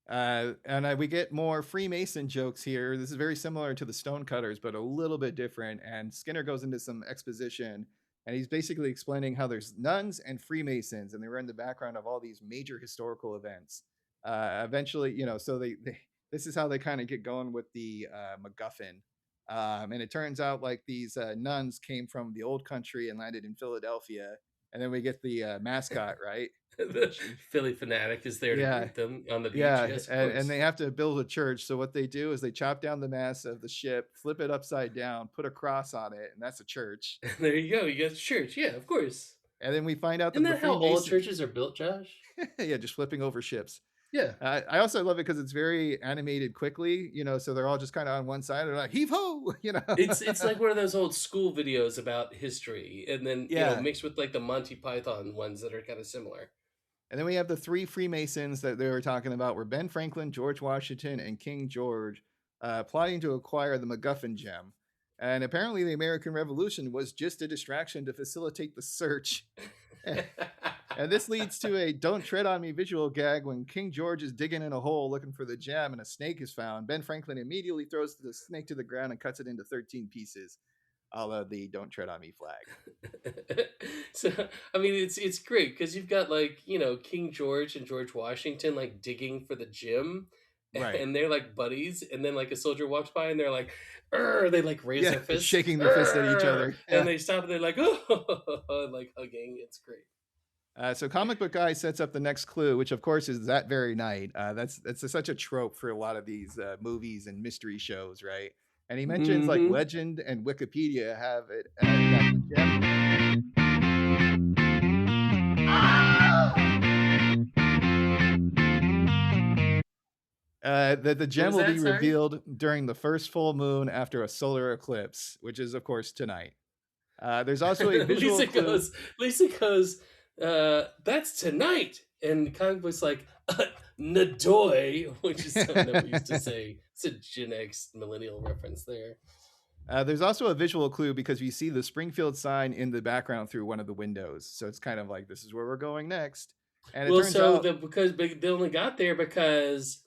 C: And we get more Freemason jokes here. This is very similar to the Stonecutters, but a little bit different. And Skinner goes into some exposition, and he's basically explaining how there's nuns and Freemasons, and they were in the background of all these major historical events. Eventually, so they this is how they kind of get going with the MacGuffin. And it turns out like these nuns came from the old country and landed in Philadelphia. And then we get the mascot, right?
D: The Philly fanatic is there to
C: Yeah.
D: greet them on the beach.
C: Yeah,
D: Yes, of
C: and
D: course.
C: they have to build a church. So what they do is they chop down the mast of the ship, flip it upside down, put a cross on it, and that's a church.
D: There you go. You got church. Yeah, of course.
C: And then we find out that
D: Isn't
C: the
D: that how all
C: Freemasons,
D: churches are built, Josh?
C: yeah, just flipping over ships.
D: Yeah.
C: I also love it because it's very animated quickly, so they're all just kind of on one side. They're like heave ho,
D: It's like one of those old school videos about history, and then
C: Yeah.
D: mixed with like the Monty Python ones that are kind of similar.
C: And then we have the three Freemasons that they were talking about were Ben Franklin, George Washington, and King George, plotting to acquire the MacGuffin gem. And apparently the American Revolution was just a distraction to facilitate the search. And this leads to a "don't tread on me" visual gag when King George is digging in a hole looking for the gem and a snake is found. Ben Franklin immediately throws the snake to the ground and cuts it into 13 pieces, a la the "don't tread on me" flag.
D: So I mean, it's great because you've got like King George and George Washington like digging for the gem,
C: Right.
D: and they're like buddies, and then like a soldier walks by and they're like, "Urgh," they like raise
C: Yeah,
D: their fists,
C: shaking their fist at each
D: "Urgh,"
C: other. Yeah.
D: and they stop and they're like, "Oh," like hugging. It's great.
C: So Comic Book Guy sets up the next clue, which of course is that very night. That's such a trope for a lot of these movies and mystery shows, right? And he mentions like
D: Mhm.
C: legend and Wikipedia have it that the gem. That the gem will
D: was
C: be
D: that? Sorry?
C: revealed during the first full moon after a solar eclipse, which is of course tonight. There's also a visual clue.
D: Lisa goes, that's tonight. And comic book's like, Nadoy, which is something that we used to say. It's a Gen X millennial reference there.
C: There's also a visual clue because you see the Springfield sign in the background through one of the windows. So it's kind of like, this is where we're going next. And it
D: Well,
C: turns
D: so
C: out,
D: because they only got there because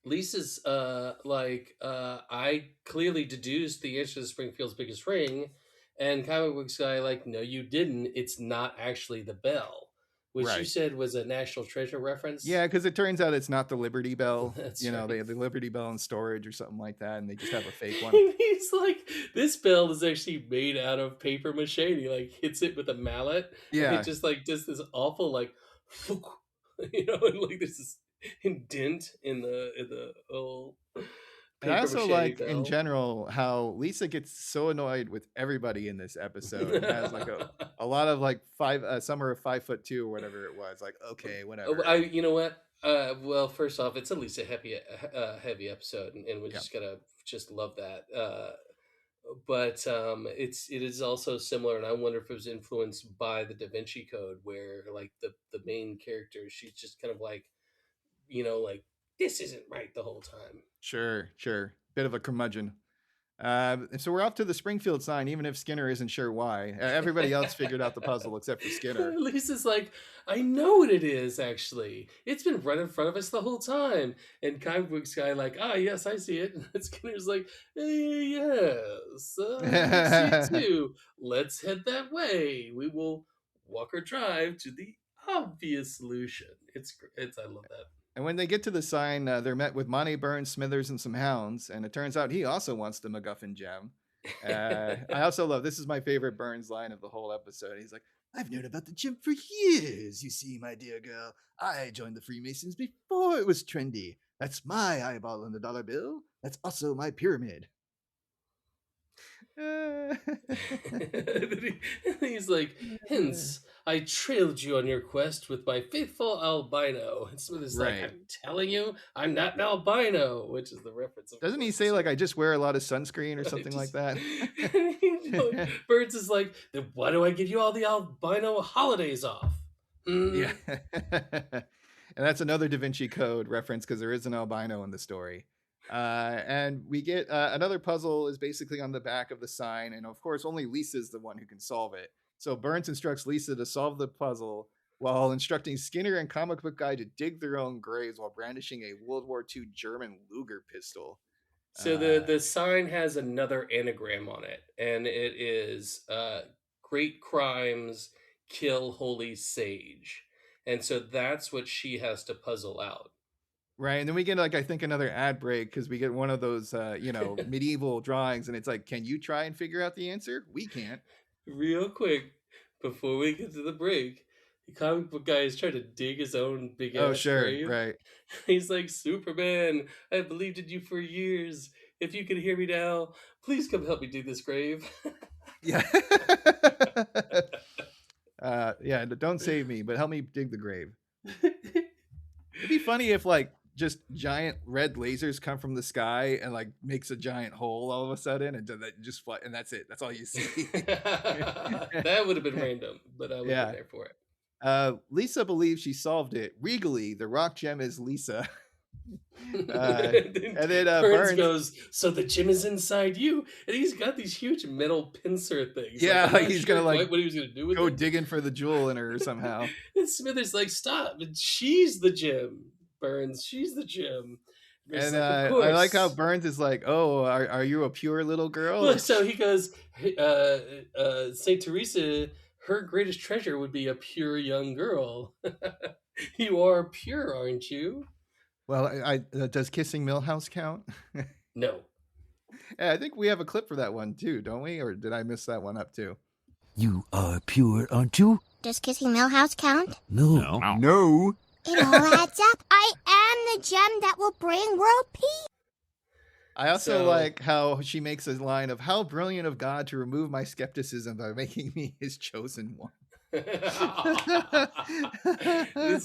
D: Lisa's I clearly deduced the answer to Springfield's biggest ring, and comic books guy like, no, you didn't. It's not actually the bell, which you
C: Right.
D: said was a National Treasure reference.
C: yeah, because it turns out it's not the Liberty Bell.
D: That's
C: They
D: right.
C: have the Liberty Bell in storage or something like that, and they just have a fake one.
D: He's like, this bell is actually made out of paper mache. And he like hits it with a mallet. And
C: Yeah.
D: it just like does this awful like, and like there's this indent in the old
C: And I
D: paper
C: also
D: mache
C: like in
D: bell.
C: general how Lisa gets so annoyed with everybody in this episode and has like a lot of like Summer of 5'2" or whatever it was. Like, okay, whatever.
D: You know what? Well, first off, it's at least a heavy episode, and we
C: Yeah.
D: just gotta just love that. But it is also similar, and I wonder if it was influenced by the Da Vinci Code, where like the main character, she's just kind of like, like this isn't right the whole time.
C: Sure. Bit of a curmudgeon. So we're off to the Springfield sign, even if Skinner isn't sure why. Everybody else figured out the puzzle except for Skinner.
D: Lisa's like, I know what it is, actually. It's been right in front of us the whole time. And comic books guy like, yes, I see it. And Skinner's like, yes, I see it too. Let's head that way. We will walk or drive to the obvious solution. It's I love that.
C: And when they get to the sign, they're met with Monty Burns, Smithers, and some hounds. And it turns out he also wants the MacGuffin gem. I also love, this is my favorite Burns line of the whole episode. He's like, I've known about the gem for years. You see, my dear girl, I joined the Freemasons before it was trendy. That's my eyeball on the dollar bill. That's also my pyramid.
D: He's like, hence, I trailed you on your quest with my faithful albino. And Smithers like,
C: Right.
D: I'm telling you, I'm not an albino, which is the reference. Of
C: Doesn't he
D: course,
C: say like
D: to-
C: I just wear a lot of sunscreen or
D: I
C: something like
D: just-
C: that?
D: Burns is like, then why do I give you all the albino holidays off?
C: Yeah. And that's another Da Vinci Code reference because there is an albino in the story. And we get another puzzle is basically on the back of the sign. And of course, only Lisa's the one who can solve it. So Burns instructs Lisa to solve the puzzle while instructing Skinner and Comic Book Guy to dig their own graves while brandishing a World War II German Luger pistol.
D: So the sign has another anagram on it, and it is great crimes kill holy sage. And so that's what she has to puzzle out.
C: Right. And then we get like, I think another ad break because we get one of those, medieval drawings and it's like, can you try and figure out the answer? We can't.
D: Real quick, before we get to the break, the comic book guy is trying to dig his own big ass
C: Oh, sure.
D: grave.
C: Right.
D: He's like, Superman, I believed in you for years. If you can hear me now, please come help me dig this grave.
C: Yeah. Yeah. Don't save me, but help me dig the grave. It'd be funny if like just giant red lasers come from the sky and like makes a giant hole all of a sudden and that just fly, and that's it. That's all you see.
D: That would have been random, but I would have been there for it.
C: Lisa believes she solved it. Regally, the rock gem is Lisa. And then
D: Burns goes, so the gem is inside you, and he's got these huge metal pincer things.
C: Yeah,
D: like,
C: he's gonna like
D: what he was gonna do with
C: go
D: it.
C: digging for the jewel in her somehow.
D: And Smithers like, stop! She's the gem. Burns, she's the gem.
C: And
D: like,
C: I like how Burns is like, "Oh, are you a pure little girl?"
D: Look, so he goes, Saint Theresa, her greatest treasure would be a pure young girl. You are pure, aren't you?
C: Well, does kissing Millhouse count?
D: No.
C: Yeah, I think we have a clip for that one too, don't we? Or did I miss that one up too?
H: You are pure, aren't you?
B: Does kissing Millhouse count?
H: No.
I: No.
B: It all adds up. I am the gem that will bring world peace.
C: I also like how she makes a line of how brilliant of God to remove my skepticism by making me his chosen one.
D: It's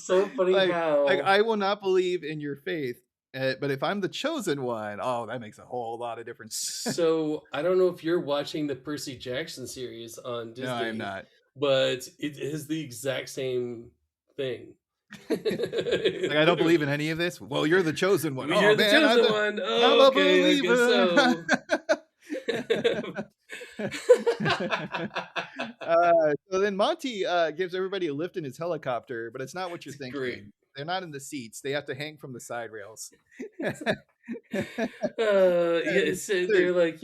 D: so funny how
C: like I will not believe in your faith, but if I'm the chosen one, oh, that makes a whole lot of difference.
D: So I don't know if you're watching the Percy Jackson series on Disney.
C: No, I'm not.
D: But it is the exact same thing.
C: Like I don't believe in any of this. Well, you're the chosen one.
D: You're
C: oh,
D: the
C: man,
D: chosen one. Oh,
C: I'm
D: okay,
C: a
D: I
C: believer. So then Monty gives everybody a lift in his helicopter, but it's not what you're thinking.
D: Great.
C: They're not in the seats. They have to hang from the side rails.
D: They're like,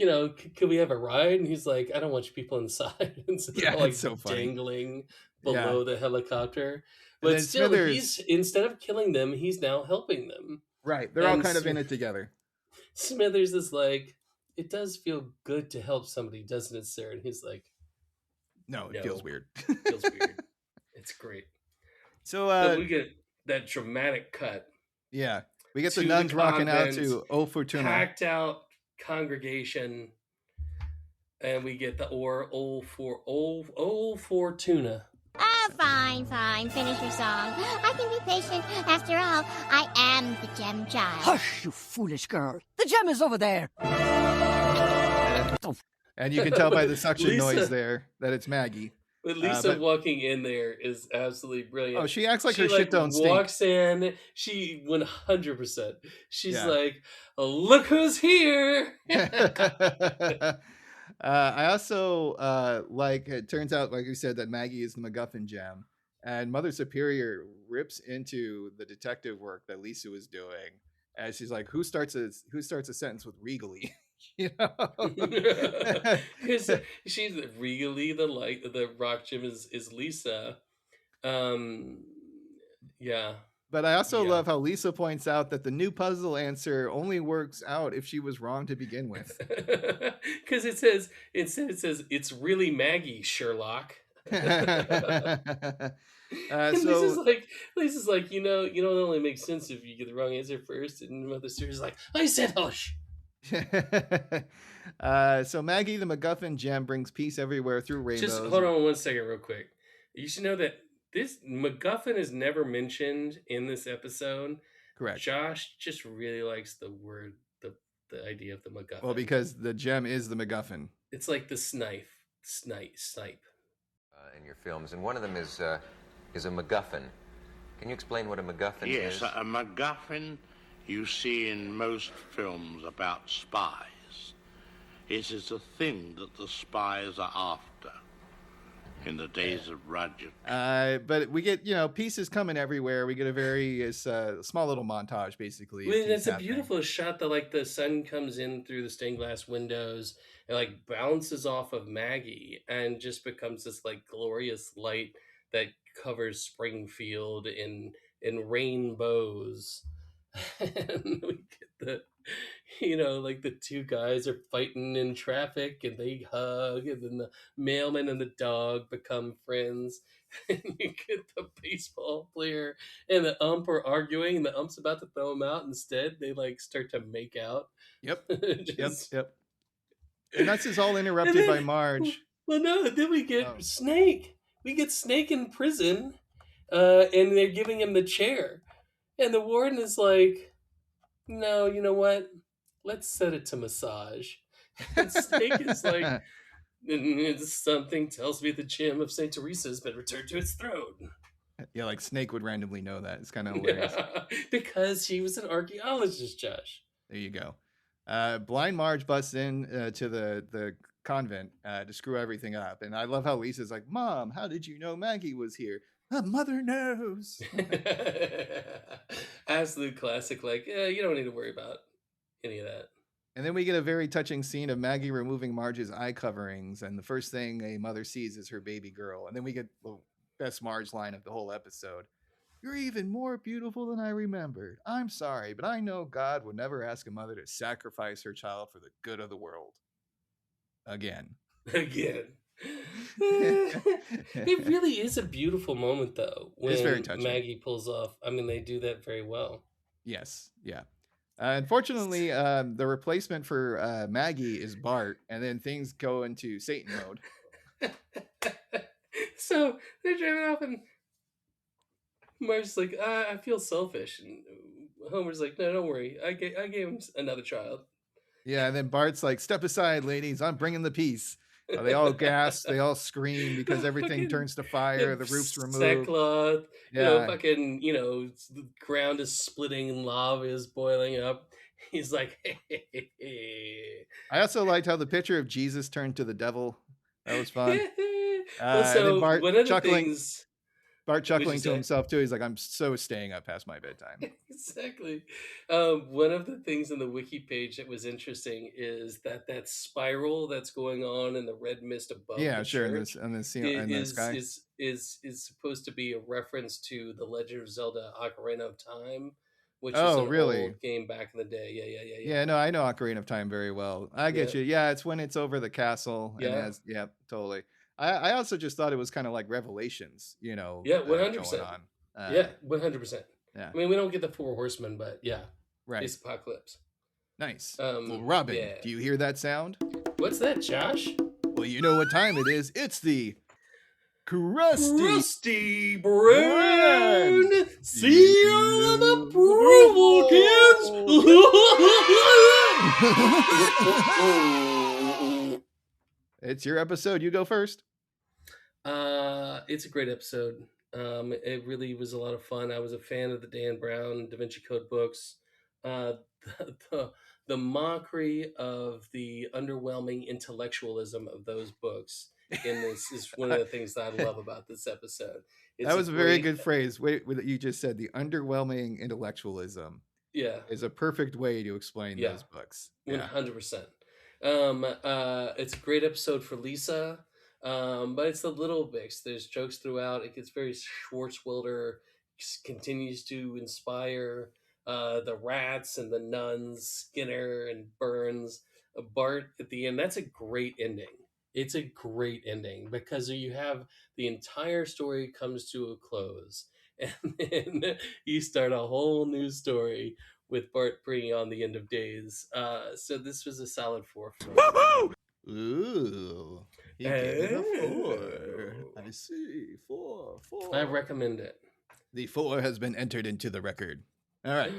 D: can we have a ride? And he's like, I don't want you people inside. And so they're, like,
C: it's so funny.
D: Dangling below the helicopter.
C: And
D: But
C: then
D: still,
C: Smithers-
D: instead of killing them, he's now helping them.
C: Right. They're all
D: And
C: kind of in it together.
D: Smithers is like, it does feel good to help somebody, doesn't it, sir? And he's like,
C: No, it feels weird.
D: It feels weird. It's great.
C: So
D: Then we get that dramatic cut.
C: yeah, we get the
D: to
C: nuns rocking out
D: convent,
C: to O Fortuna.
D: Packed out congregation. And we get the O Fortuna.
B: Oh, fine. Finish your song. I can be patient. After all, I am the gem child.
G: Hush, you foolish girl. The gem is over there.
C: And you can tell by the suction
D: Lisa-
C: noise there that it's Maggie.
D: But Lisa walking in there is absolutely brilliant.
C: Oh, she acts like her shit don't stink.
D: Walks in, she 100%. She's
C: Yeah.
D: like, look who's here.
C: I also like it turns out, like you said, that Maggie is the MacGuffin gem, and Mother Superior rips into the detective work that Lisa was doing, as she's like, "Who starts a sentence with regally?" You know,
D: Because she's regally the rock gem is Lisa. Yeah.
C: But I also love how Lisa points out that the new puzzle answer only works out if she was wrong to begin with.
D: Because it says it's really Maggie, Sherlock. Lisa's like, it only makes sense if you get the wrong answer first. And Mother Superior's like, I said hush.
C: So Maggie the MacGuffin gem brings peace everywhere through rainbows.
D: Just hold on 1 second, real quick. You should know that this MacGuffin is never mentioned in this episode.
C: Correct.
D: Josh just really likes the word, the idea of the MacGuffin.
C: Well, because the gem is the MacGuffin.
D: It's like the snipe.
I: In your films, and one of them is a MacGuffin. Can you explain what a MacGuffin is?
J: Yes, a MacGuffin you see in most films about spies. It is a thing that the spies are after in the days of Roger.
C: But we get, pieces coming everywhere. We get a very small little montage, basically.
D: Well, it's a beautiful shot that, like, the sun comes in through the stained glass windows and, like, bounces off of Maggie and just becomes this, like, glorious light that covers Springfield in rainbows. And we get like the two guys are fighting in traffic and they hug, and then the mailman and the dog become friends. And you get the baseball player and the ump are arguing, and the ump's about to throw him out. Instead, they like start to make out.
C: Yep. Yep. And that's just all interrupted by Marge.
D: Well, no, then we get Snake. We get Snake in prison, and they're giving him the chair. And the warden is like, no, you know what? Let's set it to massage. And Snake is like, something tells me the gem of St. Teresa has been returned to its throne.
C: Yeah, like Snake would randomly know that. It's kind of hilarious.
D: Yeah, because he was an archaeologist, Josh.
C: There you go. Blind Marge busts in to the convent to screw everything up. And I love how Lisa's like, Mom, how did you know Maggie was here? Mother knows.
D: Absolute classic, like, you don't need to worry about any of that.
C: And then we get a very touching scene of Maggie removing Marge's eye coverings, and the first thing a mother sees is her baby girl. And then we get the best Marge line of the whole episode. You're even more beautiful than I remembered. I'm sorry, but I know God would never ask a mother to sacrifice her child for the good of the world. Again.
D: It really is a beautiful moment, though, when
C: it's very touching.
D: Maggie pulls off. I mean, they do that very well.
C: Yes, yeah. Unfortunately, the replacement for Maggie is Bart, and then things go into Satan mode.
D: So they're driving off, and Marge's like, I feel selfish. And Homer's like, no, don't worry. I gave him another child.
C: Yeah, and then Bart's like, step aside, ladies. I'm bringing the peace. They all gasp. They all scream because everything turns to fire. The roof's removed.
D: Sackcloth.
C: Yeah.
D: The ground is splitting and lava is boiling up. He's like, hey.
C: I also liked how the picture of Jesus turned to the devil. That was fun.
D: So
C: Bart
D: one of the
C: chuckling.
D: things...
C: Bart chuckling to himself too. He's like, I'm so staying up past my bedtime.
D: Exactly. One of the things in the wiki page that was interesting is that spiral that's going on in the red mist above.
C: Yeah, sure. In the sky
D: is supposed to be a reference to the Legend of Zelda: Ocarina of Time, which is an old game back in the day.
C: Yeah. No, I know Ocarina of Time very well. I get you. Yeah, it's when it's over the castle.
D: Yeah.
C: And totally. I also just thought it was kind of like Revelations,
D: Yeah, 100%. 100%.
C: Yeah.
D: I mean, we don't get the Four Horsemen, but yeah.
C: Right.
D: It's Apocalypse.
C: Nice. Well, Robin, do you hear that sound?
D: What's that, Josh?
C: Well, you know what time it is. It's the Crusty
D: Brown Seal of Approval, kids!
C: It's your episode. You go first.
D: It's a great episode. It really was a lot of fun. I was a fan of the Dan Brown Da Vinci Code books. The mockery of the underwhelming intellectualism of those books in this is one of the things that I love about this episode.
C: That was a very good phrase. Wait, what you just said, the underwhelming intellectualism.
D: Yeah,
C: is a perfect way to explain those books.
D: 100%. It's a great episode for Lisa, but it's the little bits. There's jokes throughout. It gets very Schwartzwelder, continues to inspire the rats and the nuns, Skinner and Burns, Bart at the end. That's a great ending. It's a great ending because you have the entire story comes to a close, and then you start a whole new story with Bart bringing on the end of days. So this was a solid 4 for me.
C: Woohoo! Ooh, he gave it a 4. I see. 4.
D: I recommend it.
C: The 4 has been entered into the record. All right.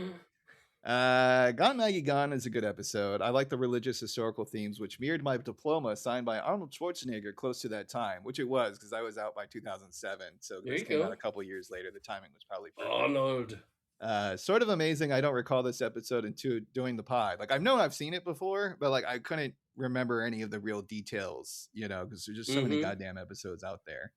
C: Gone Maggie Gone is a good episode. I like the religious historical themes, which mirrored my diploma signed by Arnold Schwarzenegger close to that time, which it was because I was out by 2007. So this came out a couple years later. The timing was probably perfect.
D: Arnold.
C: Sort of amazing. I don't recall this episode until doing the pod. Like I've seen it before, but like I couldn't remember any of the real details, because there's just so many goddamn episodes out there.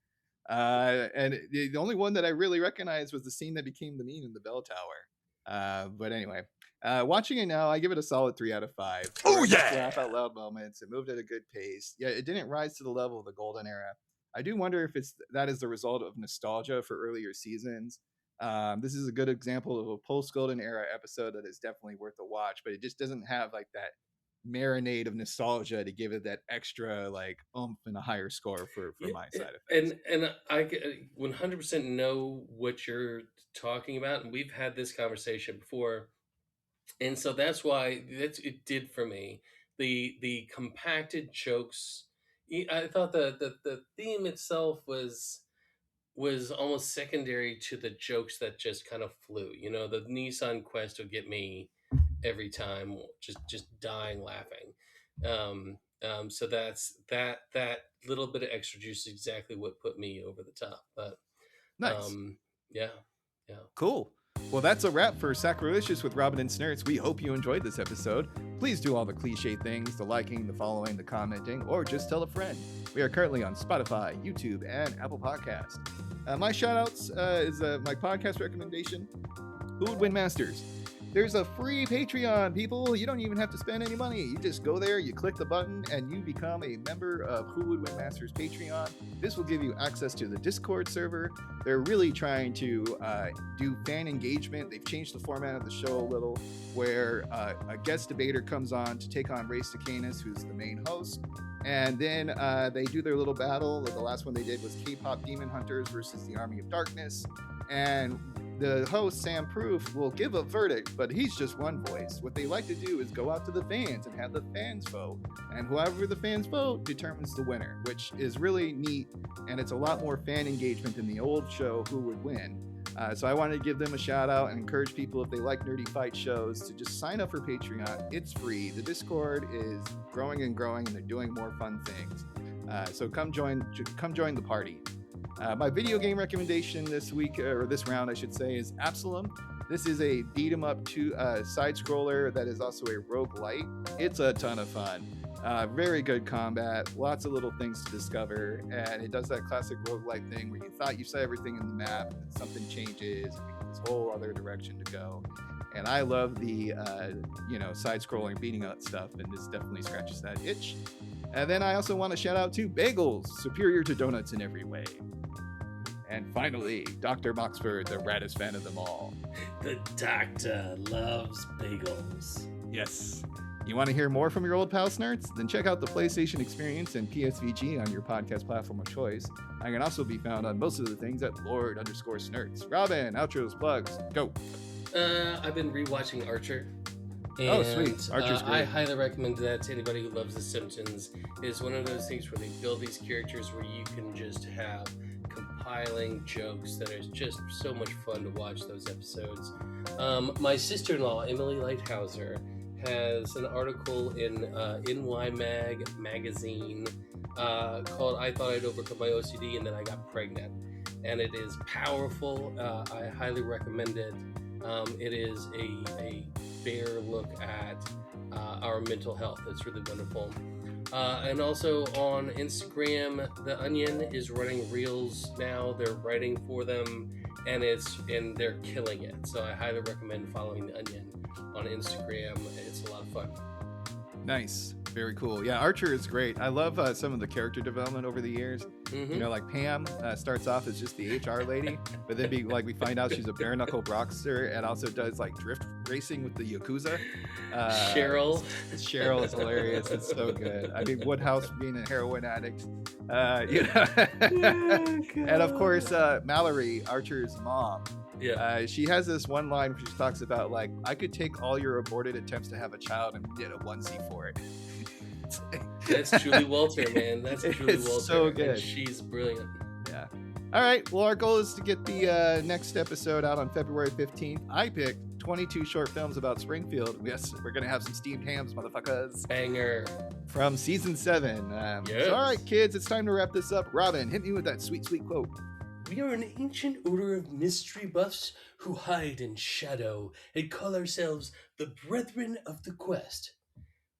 C: And the only one that I really recognized was the scene that became the meme in the bell tower. But anyway, watching it now, I give it a solid 3 out of 5.
H: Oh yeah!
C: Laugh out loud moments. It moved at a good pace. Yeah, it didn't rise to the level of the golden era. I do wonder if that is the result of nostalgia for earlier seasons. This is a good example of a post-golden era episode that is definitely worth a watch, but it just doesn't have like that marinade of nostalgia to give it that extra like oomph and a higher score for my side effects.
D: And I 100% know what you're talking about, and we've had this conversation before, and so that's why it did for me. The compacted jokes. I thought the theme itself was almost secondary to the jokes that just kind of flew. The Nissan Quest would get me every time, just dying laughing. So that's that little bit of extra juice is exactly what put me over the top. But
C: nice.
D: Yeah.
C: Cool. Well, that's a wrap for Sacrilicious with Robin and Snurts. We hope you enjoyed this episode. Please do all the cliche things, the liking, the following, the commenting, or just tell a friend. We are currently on Spotify, YouTube, and Apple Podcasts. My shout-outs is my podcast recommendation, Who Would Win Masters. There's a free Patreon, people. You don't even have to spend any money. You just go there, you click the button, and you become a member of Who Would Win Masters Patreon. This will give you access to the Discord server. They're really trying to do fan engagement. They've changed the format of the show a little, where a guest debater comes on to take on Race to Canis, who's the main host. And then they do their little battle. The last one they did was K-pop Demon Hunters versus the Army of Darkness. And the host, Sam Proof, will give a verdict, but he's just one voice. What they like to do is go out to the fans and have the fans vote. And whoever the fans vote determines the winner, which is really neat. And it's a lot more fan engagement than the old show, Who Would Win. So I wanted to give them a shout out and encourage people, if they like nerdy fight shows, to just sign up for Patreon. It's free. The Discord is growing and growing, and they're doing more fun things. So come join the party. My video game recommendation this week, or this round, I should say, is Absalom. This is a beat 'em up side scroller that is also a roguelite. It's a ton of fun. Very good combat, lots of little things to discover, and it does that classic roguelite thing where you thought you saw everything in the map, and then something changes, and this whole other direction to go. And I love the side-scrolling beating up stuff, and this definitely scratches that itch. And then I also want to shout out to bagels, superior to donuts in every way. And finally, Dr. Moxford, the raddest fan of them all.
D: The doctor loves bagels.
C: Yes. You want to hear more from your old pal Snurts? Then check out the PlayStation Experience and PSVG on your podcast platform of choice. I can also be found on most of the things at Lord_Snurts. Robin, outros, plugs, go.
D: I've been rewatching Archer.
C: Oh, sweet. Archer's great.
D: I highly recommend that to anybody who loves The Simpsons. It's one of those things where they build these characters where you can just have compiling jokes that are just so much fun to watch those episodes. My sister-in-law, Emily Lighthouser, has an article in NY magazine called I Thought I'd Overcome My OCD and Then I Got Pregnant. And it is powerful. I highly recommend it. It is a fair look at our mental health. It's really wonderful. And also on Instagram, The Onion is running reels now. They're writing for them, and they're killing it. So I highly recommend following The Onion on Instagram. It's a lot of fun.
C: Nice. Very cool. Yeah, Archer is great. I love some of the character development over the years.
D: Mm-hmm.
C: Like Pam starts off as just the HR lady, but then we find out she's a bare knuckle boxer and also does like drift racing with the Yakuza.
D: Cheryl
C: is hilarious. It's so good. I mean, Woodhouse being a heroin addict. And of course, Mallory, Archer's mom.
D: Yeah.
C: She has this one line where she talks about, like, I could take all your aborted attempts to have a child and get a onesie for it.
D: That's truly Walter, man. That's truly
C: It's
D: Walter.
C: so good.
D: And she's brilliant.
C: Yeah. All right. Well, our goal is to get the next episode out on February 15th. I picked 22 short films about Springfield. Yes, we're going to have some steamed hams, motherfuckers.
D: Banger.
C: From season 7.
D: Yes.
C: So, all right, kids, it's time to wrap this up. Robin, hit me with that sweet, sweet quote.
D: We are an ancient order of mystery buffs who hide in shadow and call ourselves the Brethren of the Quest.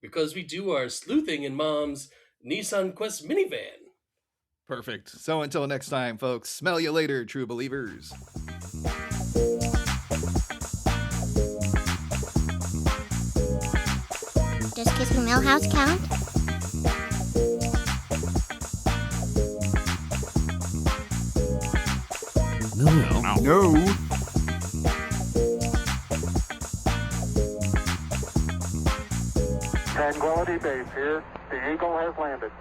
D: Because we do our sleuthing in Mom's Nissan Quest minivan.
C: Perfect. So until next time, folks, smell you later, true believers.
B: Does Kiss from Millhouse count?
H: No.
A: Tranquility Base here. The Eagle has landed.